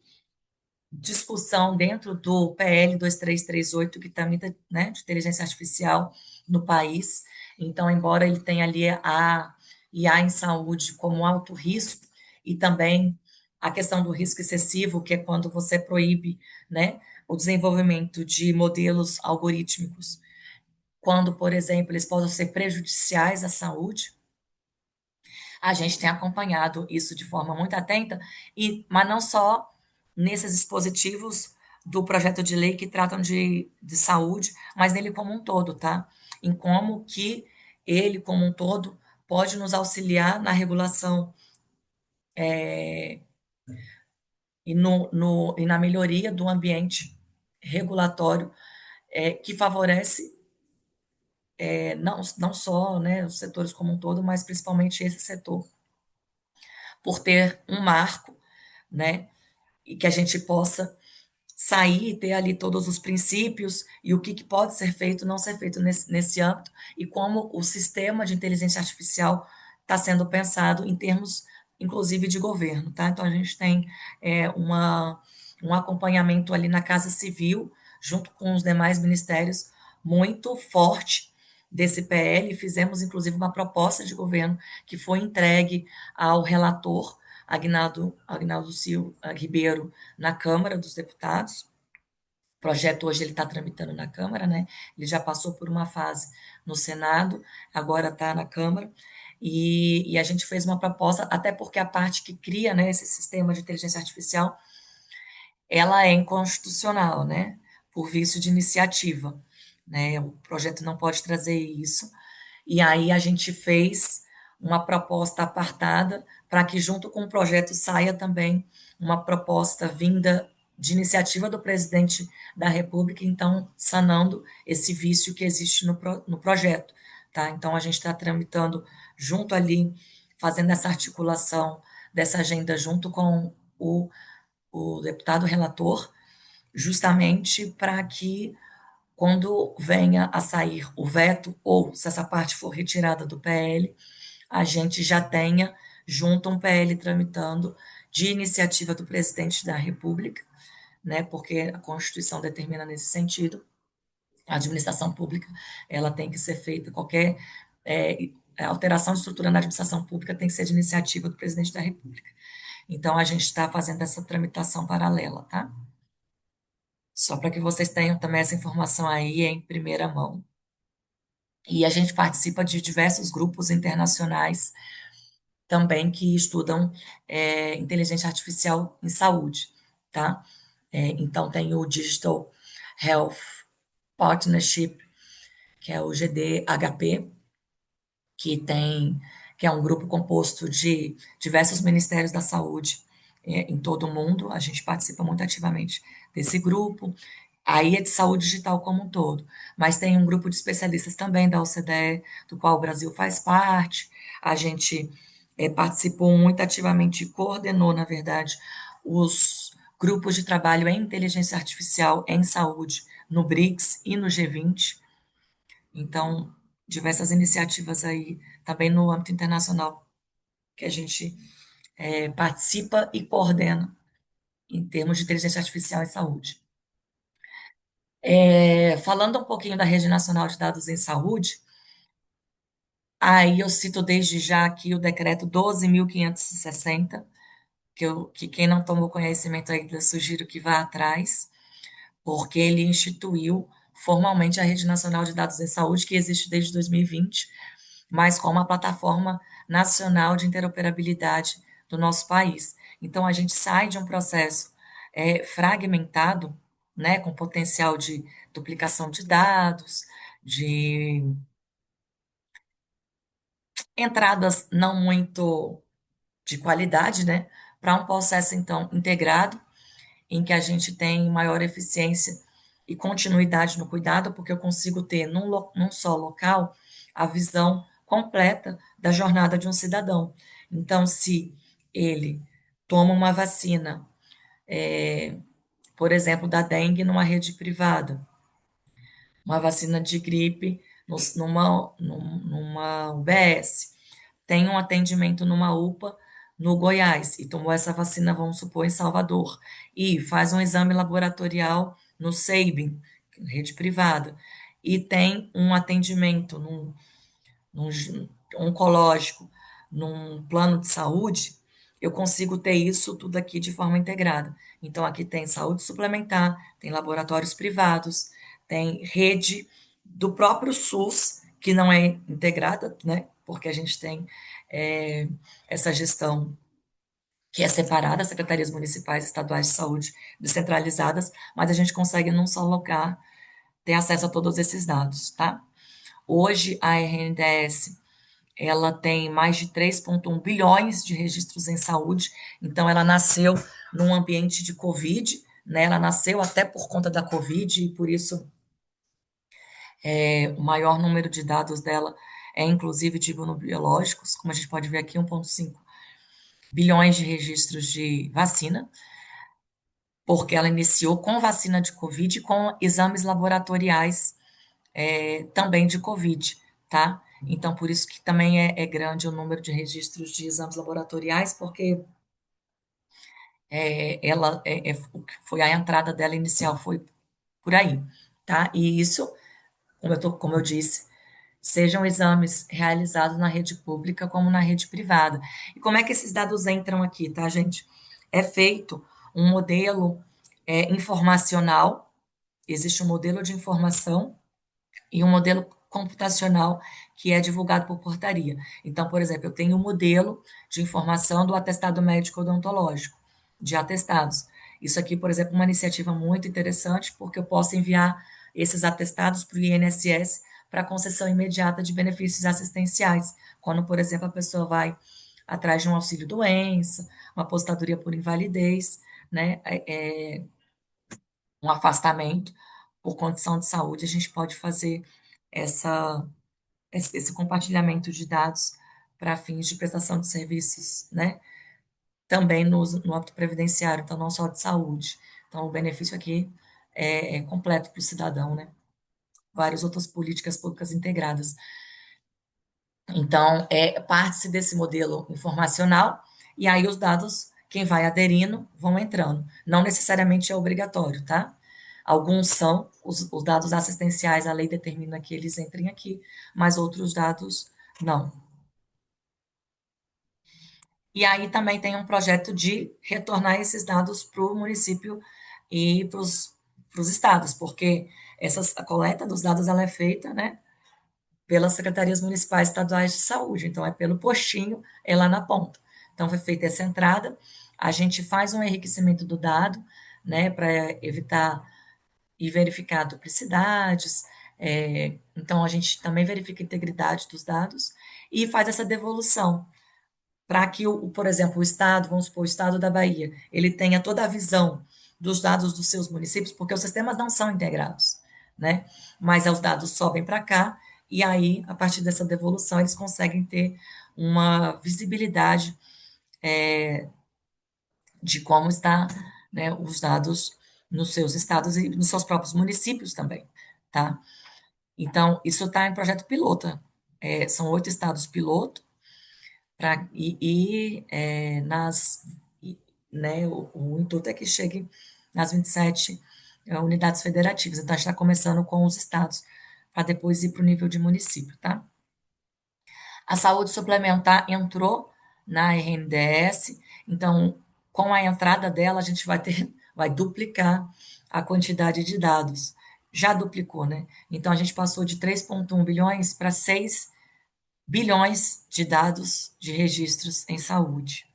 discussão dentro do PL 2338, que tramita, né, de inteligência artificial no país. Então, embora ele tenha ali a IA em saúde como alto risco, e também a questão do risco excessivo, que é quando você proíbe, né, o desenvolvimento de modelos algorítmicos, quando, por exemplo, eles podem ser prejudiciais à saúde, a gente tem acompanhado isso de forma muito atenta, mas não só nesses dispositivos do projeto de lei que tratam de saúde, mas nele como um todo, tá? Em como que ele, como um todo, pode nos auxiliar na regulação e na melhoria do ambiente regulatório que favorece não só, né, os setores como um todo, mas principalmente esse setor, por ter um marco, né, e que a gente possa sair e ter ali todos os princípios e o que pode ser feito, não ser feito nesse âmbito, e como o sistema de inteligência artificial está sendo pensado em termos, inclusive, de governo, tá? Então, a gente tem um acompanhamento ali na Casa Civil, junto com os demais ministérios, muito forte desse PL, fizemos, inclusive, uma proposta de governo que foi entregue ao relator, Agnaldo Silva Ribeiro, na Câmara dos Deputados. O projeto hoje ele está tramitando na Câmara, né? Ele já passou por uma fase no Senado, agora está na Câmara. E a gente fez uma proposta, até porque a parte que cria, né, esse sistema de inteligência artificial, ela é inconstitucional, né? Por vício de iniciativa, né? O projeto não pode trazer isso. E aí a gente fez uma proposta apartada para que, junto com o projeto, saia também uma proposta vinda de iniciativa do presidente da República, então, sanando esse vício que existe no projeto. Tá? Então, a gente está tramitando junto ali, fazendo essa articulação dessa agenda junto com o deputado relator, justamente para que quando venha a sair o veto, ou se essa parte for retirada do PL, a gente já tenha junto um PL tramitando de iniciativa do presidente da República, né, porque a Constituição determina nesse sentido, A administração pública, ela tem que ser feita, qualquer alteração de estrutura na administração pública tem que ser de iniciativa do presidente da República. Então, a gente está fazendo essa tramitação paralela, tá? Só para que vocês tenham também essa informação aí em primeira mão. E a gente participa de diversos grupos internacionais também que estudam inteligência artificial em saúde, tá? Então, tem o Digital Health Partnership, que é o GDHP, que tem, que é um grupo composto de diversos ministérios da saúde em todo o mundo. A gente participa muito ativamente desse grupo. Aí é de saúde digital como um todo, mas tem um grupo de especialistas também da OCDE, do qual o Brasil faz parte. A gente participou muito ativamente e coordenou, na verdade, os grupos de trabalho em inteligência artificial em saúde no BRICS e no G20. Então, diversas iniciativas aí, também no âmbito internacional, que a gente participa e coordena em termos de inteligência artificial em saúde. Falando um pouquinho da Rede Nacional de Dados em Saúde, aí eu cito desde já aqui o decreto 12.560, que quem não tomou conhecimento ainda, sugiro que vá atrás, porque ele instituiu formalmente a Rede Nacional de Dados em Saúde, que existe desde 2020, mas como a plataforma nacional de interoperabilidade do nosso país. Então, a gente sai de um processo fragmentado, né, com potencial de duplicação de dados, de entradas não muito de qualidade, né, para um processo, então, integrado, em que a gente tem maior eficiência e continuidade no cuidado, porque eu consigo ter num só local a visão completa da jornada de um cidadão. Então, se ele toma uma vacina, por exemplo, da dengue numa rede privada, uma vacina de gripe numa UBS, tem um atendimento numa UPA no Goiás e tomou essa vacina, vamos supor, em Salvador, e faz um exame laboratorial no SEIBM, rede privada, e tem um atendimento num oncológico, num plano de saúde, eu consigo ter isso tudo aqui de forma integrada. Então, aqui tem saúde suplementar, tem laboratórios privados, tem rede do próprio SUS, que não é integrada, né? Porque a gente tem essa gestão que é separada, secretarias municipais e estaduais de saúde descentralizadas, mas a gente consegue num só lugar ter acesso a todos esses dados, tá? Hoje, a RNDS ela tem mais de 3,1 bilhões de registros em saúde, então ela nasceu num ambiente de Covid, né? Ela nasceu até por conta da Covid, e por isso o maior número de dados dela é inclusive de imunobiológicos, como a gente pode ver aqui, 1,5 bilhões de registros de vacina, porque ela iniciou com vacina de Covid e com exames laboratoriais também de Covid, tá? Então, por isso que também é grande o número de registros de exames laboratoriais, porque ela foi a entrada dela inicial foi por aí, tá? E isso, como eu disse, sejam exames realizados na rede pública como na rede privada. E como é que esses dados entram aqui, tá, gente? É feito um modelo informacional, existe um modelo de informação e um modelo computacional que é divulgado por portaria. Então, por exemplo, eu tenho um modelo de informação do atestado médico odontológico, de atestados. Isso aqui, por exemplo, é uma iniciativa muito interessante, porque eu posso enviar esses atestados para o INSS para concessão imediata de benefícios assistenciais, quando, por exemplo, a pessoa vai atrás de um auxílio-doença, uma aposentadoria por invalidez, né, um afastamento por condição de saúde, a gente pode fazer essa, esse compartilhamento de dados para fins de prestação de serviços, né? Também no âmbito previdenciário, então não só de saúde. Então, o benefício aqui é completo para o cidadão, né? Várias outras políticas públicas integradas. Então, parte-se desse modelo informacional, e aí os dados, quem vai aderindo, vão entrando. Não necessariamente é obrigatório, tá? Alguns são, os dados assistenciais, a lei determina que eles entrem aqui, mas outros dados não. E aí também tem um projeto de retornar esses dados para o município e para os estados, porque a coleta dos dados ela é feita, né, pelas secretarias municipais e estaduais de saúde, então é pelo postinho, é lá na ponta. Então foi feita essa entrada, a gente faz um enriquecimento do dado, né, para evitar e verificar duplicidades, então a gente também verifica a integridade dos dados e faz essa devolução para que, por exemplo, o Estado, vamos supor, o Estado da Bahia, ele tenha toda a visão dos dados dos seus municípios, porque os sistemas não são integrados, né? Mas os dados sobem para cá, e aí, a partir dessa devolução, eles conseguem ter uma visibilidade de como está, né, os dados nos seus estados e nos seus próprios municípios também, tá? Então, isso está em projeto piloto. São 8 estados piloto, né, o intuito é que chegue nas 27 unidades federativas. Então, a gente está começando com os estados, para depois ir para o nível de município, tá? A saúde suplementar entrou na RNDS, então, com a entrada dela, a gente vai duplicar a quantidade de dados. Já duplicou, né? Então, a gente passou de 3,1 bilhões para 6 bilhões de dados de registros em saúde.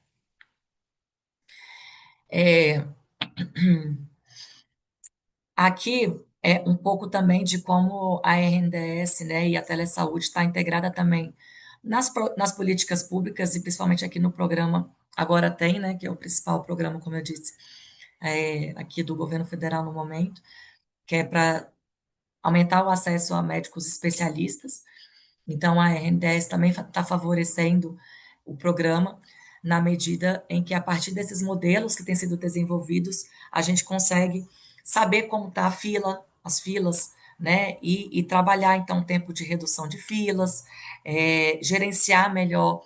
Aqui é um pouco também de como a RNDS, né, e a telesaúde está integrada também nas políticas públicas e principalmente aqui no programa Agora Tem, né, que é o principal programa, como eu disse, aqui do governo federal no momento, que é para aumentar o acesso a médicos especialistas. Então, a RNDS também está favorecendo o programa na medida em que, a partir desses modelos que têm sido desenvolvidos, a gente consegue saber como está a fila, as filas, né, e trabalhar, então, o tempo de redução de filas, gerenciar melhor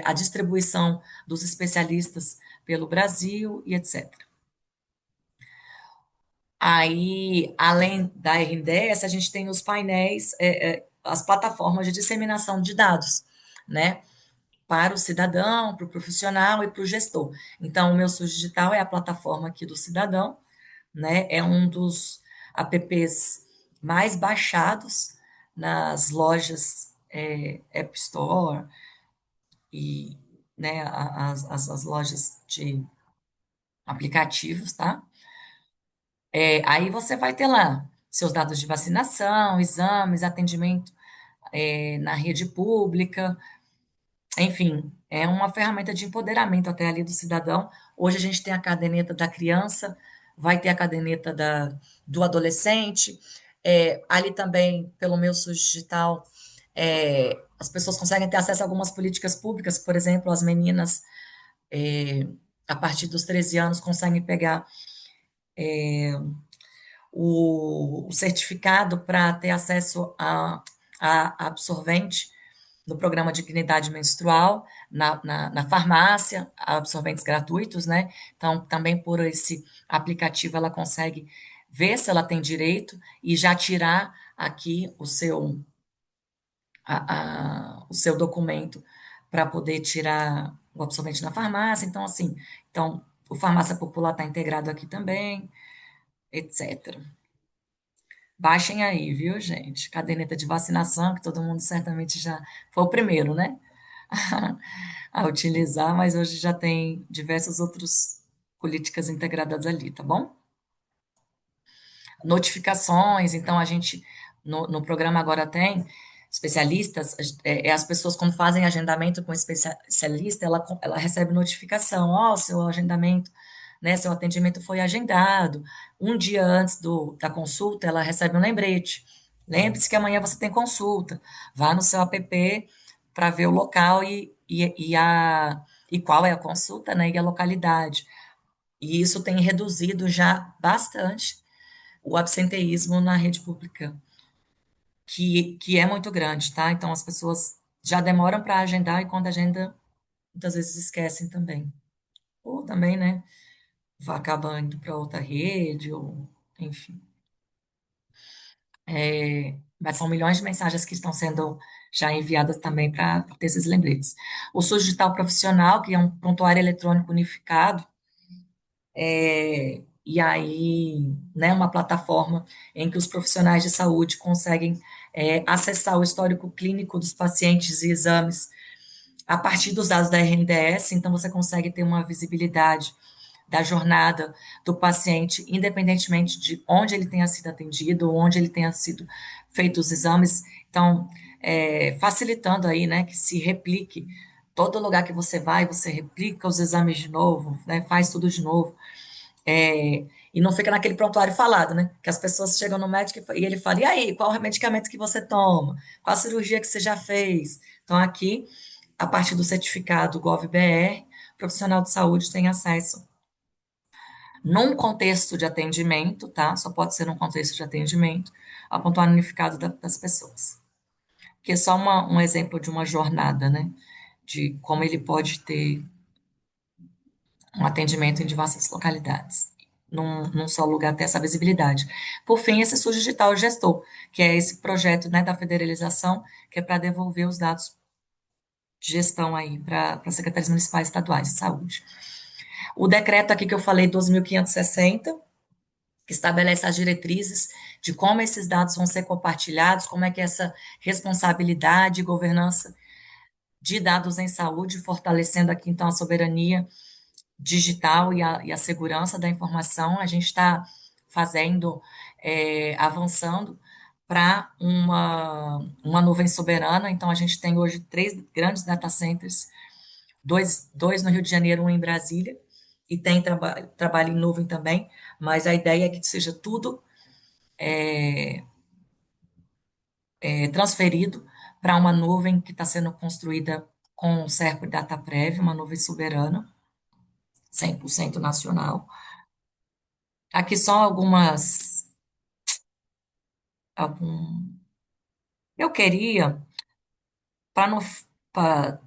a distribuição dos especialistas pelo Brasil e etc. Aí, além da RNDS, a gente tem os painéis, as plataformas de disseminação de dados, né? Para o cidadão, para o profissional e para o gestor. Então, o meu SUS Digital é a plataforma aqui do cidadão, né? É um dos apps mais baixados nas lojas App Store e, né, as lojas de aplicativos, tá? Aí você vai ter lá seus dados de vacinação, exames, atendimento na rede pública, enfim, é uma ferramenta de empoderamento até ali do cidadão. Hoje a gente tem a caderneta da criança, vai ter a caderneta do adolescente, ali também, pelo meu SUS digital, as pessoas conseguem ter acesso a algumas políticas públicas, por exemplo, as meninas, a partir dos 13 anos, conseguem pegar o certificado para ter acesso a absorvente no programa de dignidade menstrual, na farmácia, absorventes gratuitos, né? Então, também por esse aplicativo, ela consegue ver se ela tem direito e já tirar aqui o seu documento para poder tirar o absorvente na farmácia. Então, assim, então, o Farmácia Popular está integrado aqui também, etc. Baixem aí, viu, gente? Caderneta de vacinação, que todo mundo certamente já foi o primeiro, né? A utilizar, mas hoje já tem diversas outras políticas integradas ali, tá bom? Notificações, então a gente, no programa agora tem especialistas, as pessoas quando fazem agendamento com especialista, ela recebe notificação, ó, seu agendamento, né, seu atendimento foi agendado. Um dia antes da consulta, ela recebe um lembrete. Lembre-se que amanhã você tem consulta. Vá no seu app para ver o local e qual é a consulta, né, e a localidade. E isso tem reduzido já bastante o absenteísmo na rede pública, que é muito grande, tá? Então as pessoas já demoram para agendar e quando agenda, muitas vezes esquecem também. Ou também, né, acaba indo para outra rede, ou enfim. Mas são milhões de mensagens que estão sendo já enviadas também para ter esses lembretes. O SUS Digital Profissional, que é um prontuário eletrônico unificado, e aí, né, uma plataforma em que os profissionais de saúde conseguem acessar o histórico clínico dos pacientes e exames a partir dos dados da RNDS, então você consegue ter uma visibilidade da jornada do paciente, independentemente de onde ele tenha sido atendido, onde ele tenha sido feito os exames. Então, facilitando aí, né, que se replique todo lugar que você vai, você replica os exames de novo, né, faz tudo de novo. E não fica naquele prontuário falado, né? Que as pessoas chegam no médico e ele fala: e aí, qual o medicamento que você toma? Qual a cirurgia que você já fez? Então, aqui, a partir do certificado GovBR, o profissional de saúde tem acesso num contexto de atendimento, tá? Só pode ser num contexto de atendimento, ao prontuário unificado das pessoas. Que é só um exemplo de uma jornada, né? De como ele pode ter um atendimento em diversas localidades, num só lugar, ter essa visibilidade. Por fim, esse SUS Digital Gestor, que é esse projeto, né, da federalização, que é para devolver os dados de gestão aí para as secretarias municipais estaduais de saúde. O decreto aqui que eu falei, 12.560, que estabelece as diretrizes de como esses dados vão ser compartilhados, como é que essa responsabilidade e governança de dados em saúde, fortalecendo aqui, então, a soberania digital e a segurança da informação, a gente está fazendo, avançando para uma nuvem soberana. Então, a gente tem hoje 3 grandes data centers, dois no Rio de Janeiro, um em Brasília, e tem trabalho em nuvem também, mas a ideia é que seja tudo transferido para uma nuvem que está sendo construída com o Serpa Data Prévia, uma nuvem soberana, 100% nacional. Aqui só algum, eu queria, para não pra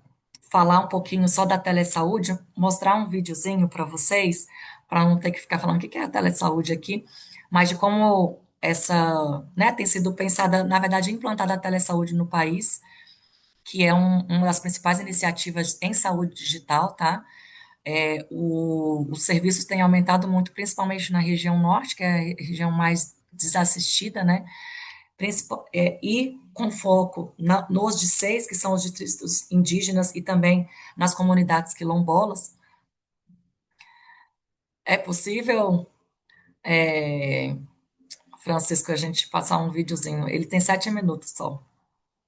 falar um pouquinho só da telesaúde, mostrar um videozinho para vocês, para não ter que ficar falando o que é a telesaúde aqui, mas de como essa, né, tem sido pensada, na verdade, implantada a telesaúde no país, que é uma das principais iniciativas em saúde digital, tá? Os serviços têm aumentado muito, principalmente na região norte, que é a região mais desassistida, né? E com foco nos D6, que são os distritos indígenas, e também nas comunidades quilombolas. É possível, Francisco, a gente passar um videozinho? Ele tem 7 minutos só.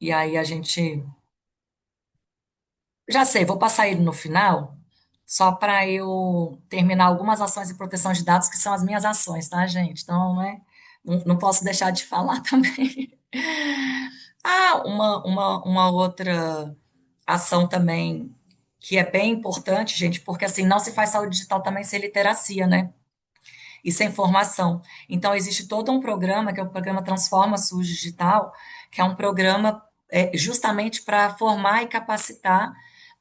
E aí a gente. Já sei, vou passar ele no final, só para eu terminar algumas ações de proteção de dados, que são as minhas ações, tá, gente? Então, não posso deixar de falar também. Ah, uma outra ação também que é bem importante, gente, porque assim, não se faz saúde digital também sem literacia, né? E sem formação. Então, existe todo um programa, que é o programa Transforma SUS Digital, que é um programa justamente para formar e capacitar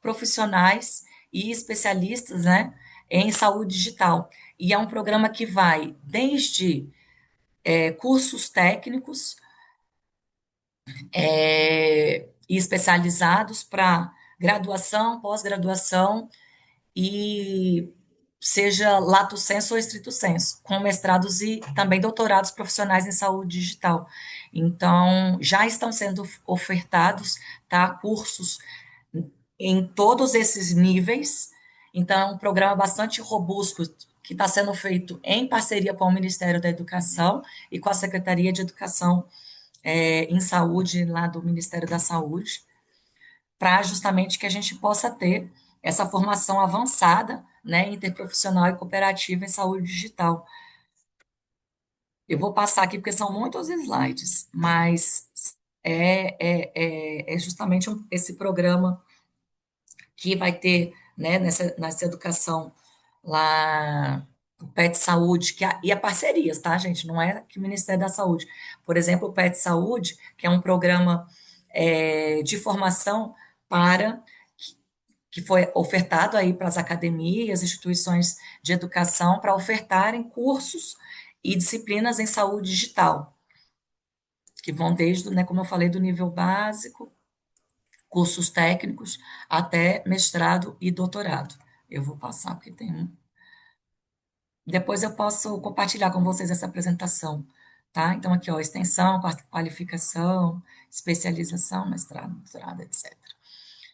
profissionais e especialistas, né, em saúde digital. E é um programa que vai desde cursos técnicos e especializados para graduação, pós-graduação e seja lato sensu ou estrito sensu, com mestrados e também doutorados profissionais em saúde digital. Então, já estão sendo ofertados, tá, cursos em todos esses níveis. Então, é um programa bastante robusto que está sendo feito em parceria com o Ministério da Educação e com a Secretaria de Educação em Saúde lá do Ministério da Saúde, para justamente que a gente possa ter essa formação avançada, né, interprofissional e cooperativa em saúde digital. Eu vou passar aqui porque são muitos slides, mas é justamente esse programa que vai ter, né, nessa educação lá, o PET Saúde, e a parcerias, tá, gente? Não é que o Ministério da Saúde. Por exemplo, o PET Saúde, que é um programa de formação para que foi ofertado aí para as academias, instituições de educação, para ofertarem cursos e disciplinas em saúde digital, que vão desde, né, como eu falei, do nível básico, cursos técnicos, até mestrado e doutorado. Eu vou passar, porque tem um. Depois eu posso compartilhar com vocês essa apresentação, tá? Então, aqui, ó, extensão, qualificação, especialização, mestrado, doutorado, etc.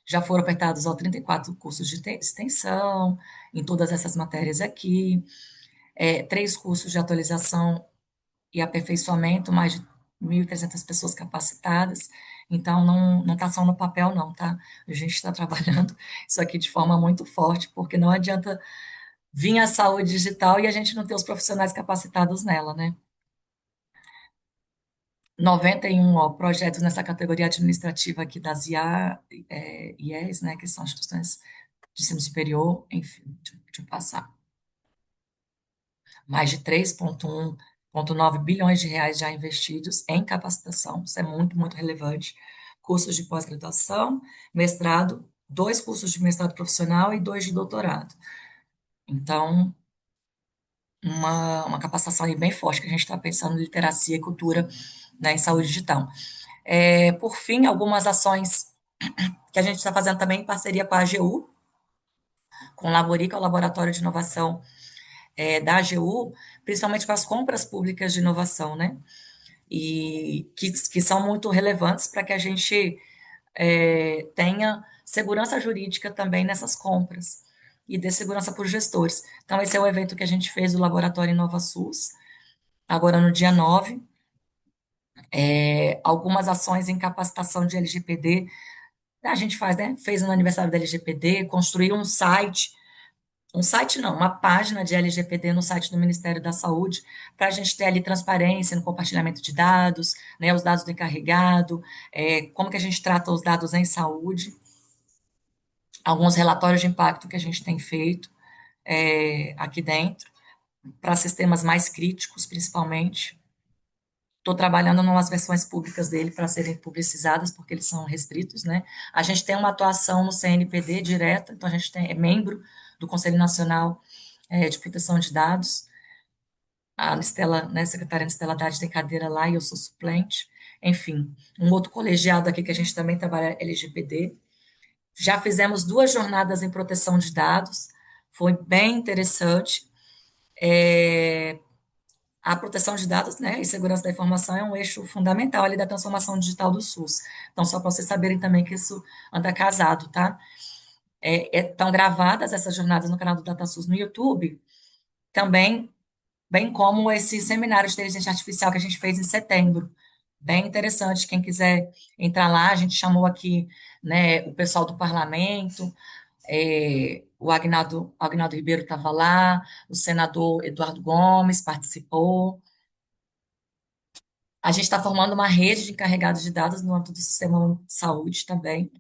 Já foram ofertados, ó, 34 cursos de extensão, em todas essas matérias aqui, 3 cursos de atualização e aperfeiçoamento, mais de 1.300 pessoas capacitadas. Então, não está só no papel, não, tá? A gente está trabalhando isso aqui de forma muito forte, porque não adianta vir a saúde digital e a gente não ter os profissionais capacitados nela, né? 91, ó, projetos nessa categoria administrativa aqui das IES, né, que são instituições de ensino superior, enfim, deixa eu passar. Mais de 3,9 bilhões de reais já investidos em capacitação, isso é muito, muito relevante. Cursos de pós-graduação, mestrado, 2 cursos de mestrado profissional e 2 de doutorado. Então, uma capacitação aí bem forte, que a gente está pensando em literacia e cultura, né, em saúde digital. Por fim, algumas ações que a gente está fazendo também em parceria com a AGU, com o Laborica, o Laboratório de Inovação da AGU, principalmente com as compras públicas de inovação, né? E que são muito relevantes para que a gente tenha segurança jurídica também nessas compras e dê segurança para os gestores. Então, esse é o evento que a gente fez do Laboratório InovaSUS, agora no dia 9. Algumas ações em capacitação de LGPD, a gente faz, né? Fez no aniversário da LGPD, construiu um site não, uma página de LGPD no site do Ministério da Saúde, para a gente ter ali transparência no compartilhamento de dados, né, os dados do encarregado, como que a gente trata os dados em saúde, alguns relatórios de impacto que a gente tem feito aqui dentro, para sistemas mais críticos, principalmente. Estou trabalhando em umas versões públicas dele para serem publicizadas, porque eles são restritos, né? A gente tem uma atuação no CNPD direta, então a gente é membro do Conselho Nacional de Proteção de Dados. A Estela, né, secretária Estela Haddad tem cadeira lá e eu sou suplente. Enfim, um outro colegiado aqui que a gente também trabalha LGPD. Já fizemos 2 jornadas em proteção de dados, foi bem interessante. A proteção de dados, né, e segurança da informação é um eixo fundamental ali da transformação digital do SUS. Então, só para vocês saberem também que isso anda casado, tá? Estão gravadas essas jornadas no canal do DataSUS no YouTube, também, bem como esse seminário de inteligência artificial que a gente fez em setembro. Bem interessante, quem quiser entrar lá, a gente chamou aqui, né, o pessoal do parlamento, o Agnaldo Ribeiro estava lá, o senador Eduardo Gomes participou. A gente está formando uma rede de encarregados de dados no âmbito do sistema de saúde também.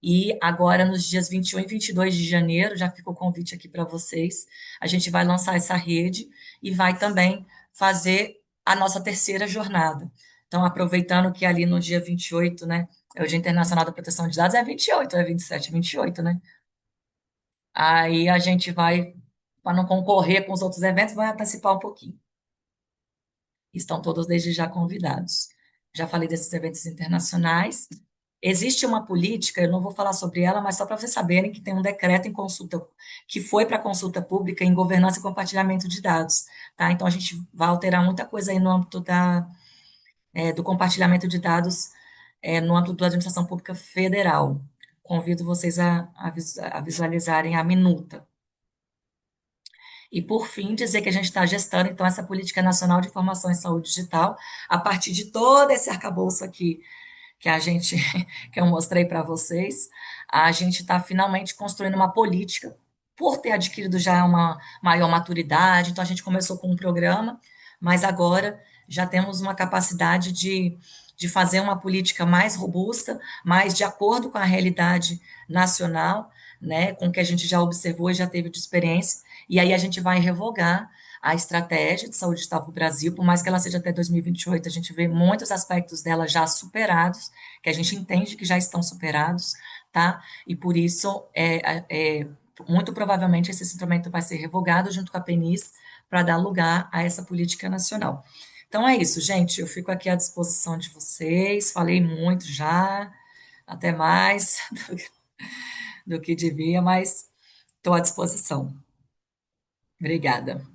E agora, nos dias 21 e 22 de janeiro, já ficou o convite aqui para vocês, a gente vai lançar essa rede e vai também fazer a nossa terceira jornada. Então, aproveitando que ali no dia 28, né, é o Dia Internacional da Proteção de Dados, é 28, é 27, 28, né? Aí a gente vai, para não concorrer com os outros eventos, vai antecipar um pouquinho. Estão todos desde já convidados. Já falei desses eventos internacionais. Existe uma política, eu não vou falar sobre ela, mas só para vocês saberem que tem um decreto em consulta, que foi para consulta pública em governança e compartilhamento de dados, tá? Então, a gente vai alterar muita coisa aí no âmbito do compartilhamento de dados, no âmbito da administração pública federal. Convido vocês a visualizarem a minuta. E, por fim, dizer que a gente está gestando, então, essa Política Nacional de Informação em Saúde Digital, a partir de todo esse arcabouço aqui que a gente, que eu mostrei para vocês, a gente está finalmente construindo uma política, por ter adquirido já uma maior maturidade, então a gente começou com um programa, mas agora já temos uma capacidade de fazer uma política mais robusta, mais de acordo com a realidade nacional, né, com o que a gente já observou e já teve de experiência, e aí a gente vai revogar a estratégia de saúde digital para o Brasil, por mais que ela seja até 2028, a gente vê muitos aspectos dela já superados, que a gente entende que já estão superados, tá? E por isso, muito provavelmente, esse instrumento vai ser revogado junto com a PENIS, para dar lugar a essa política nacional. Então é isso, gente. Eu fico aqui à disposição de vocês. Falei muito já, até mais do que devia, mas estou à disposição. Obrigada.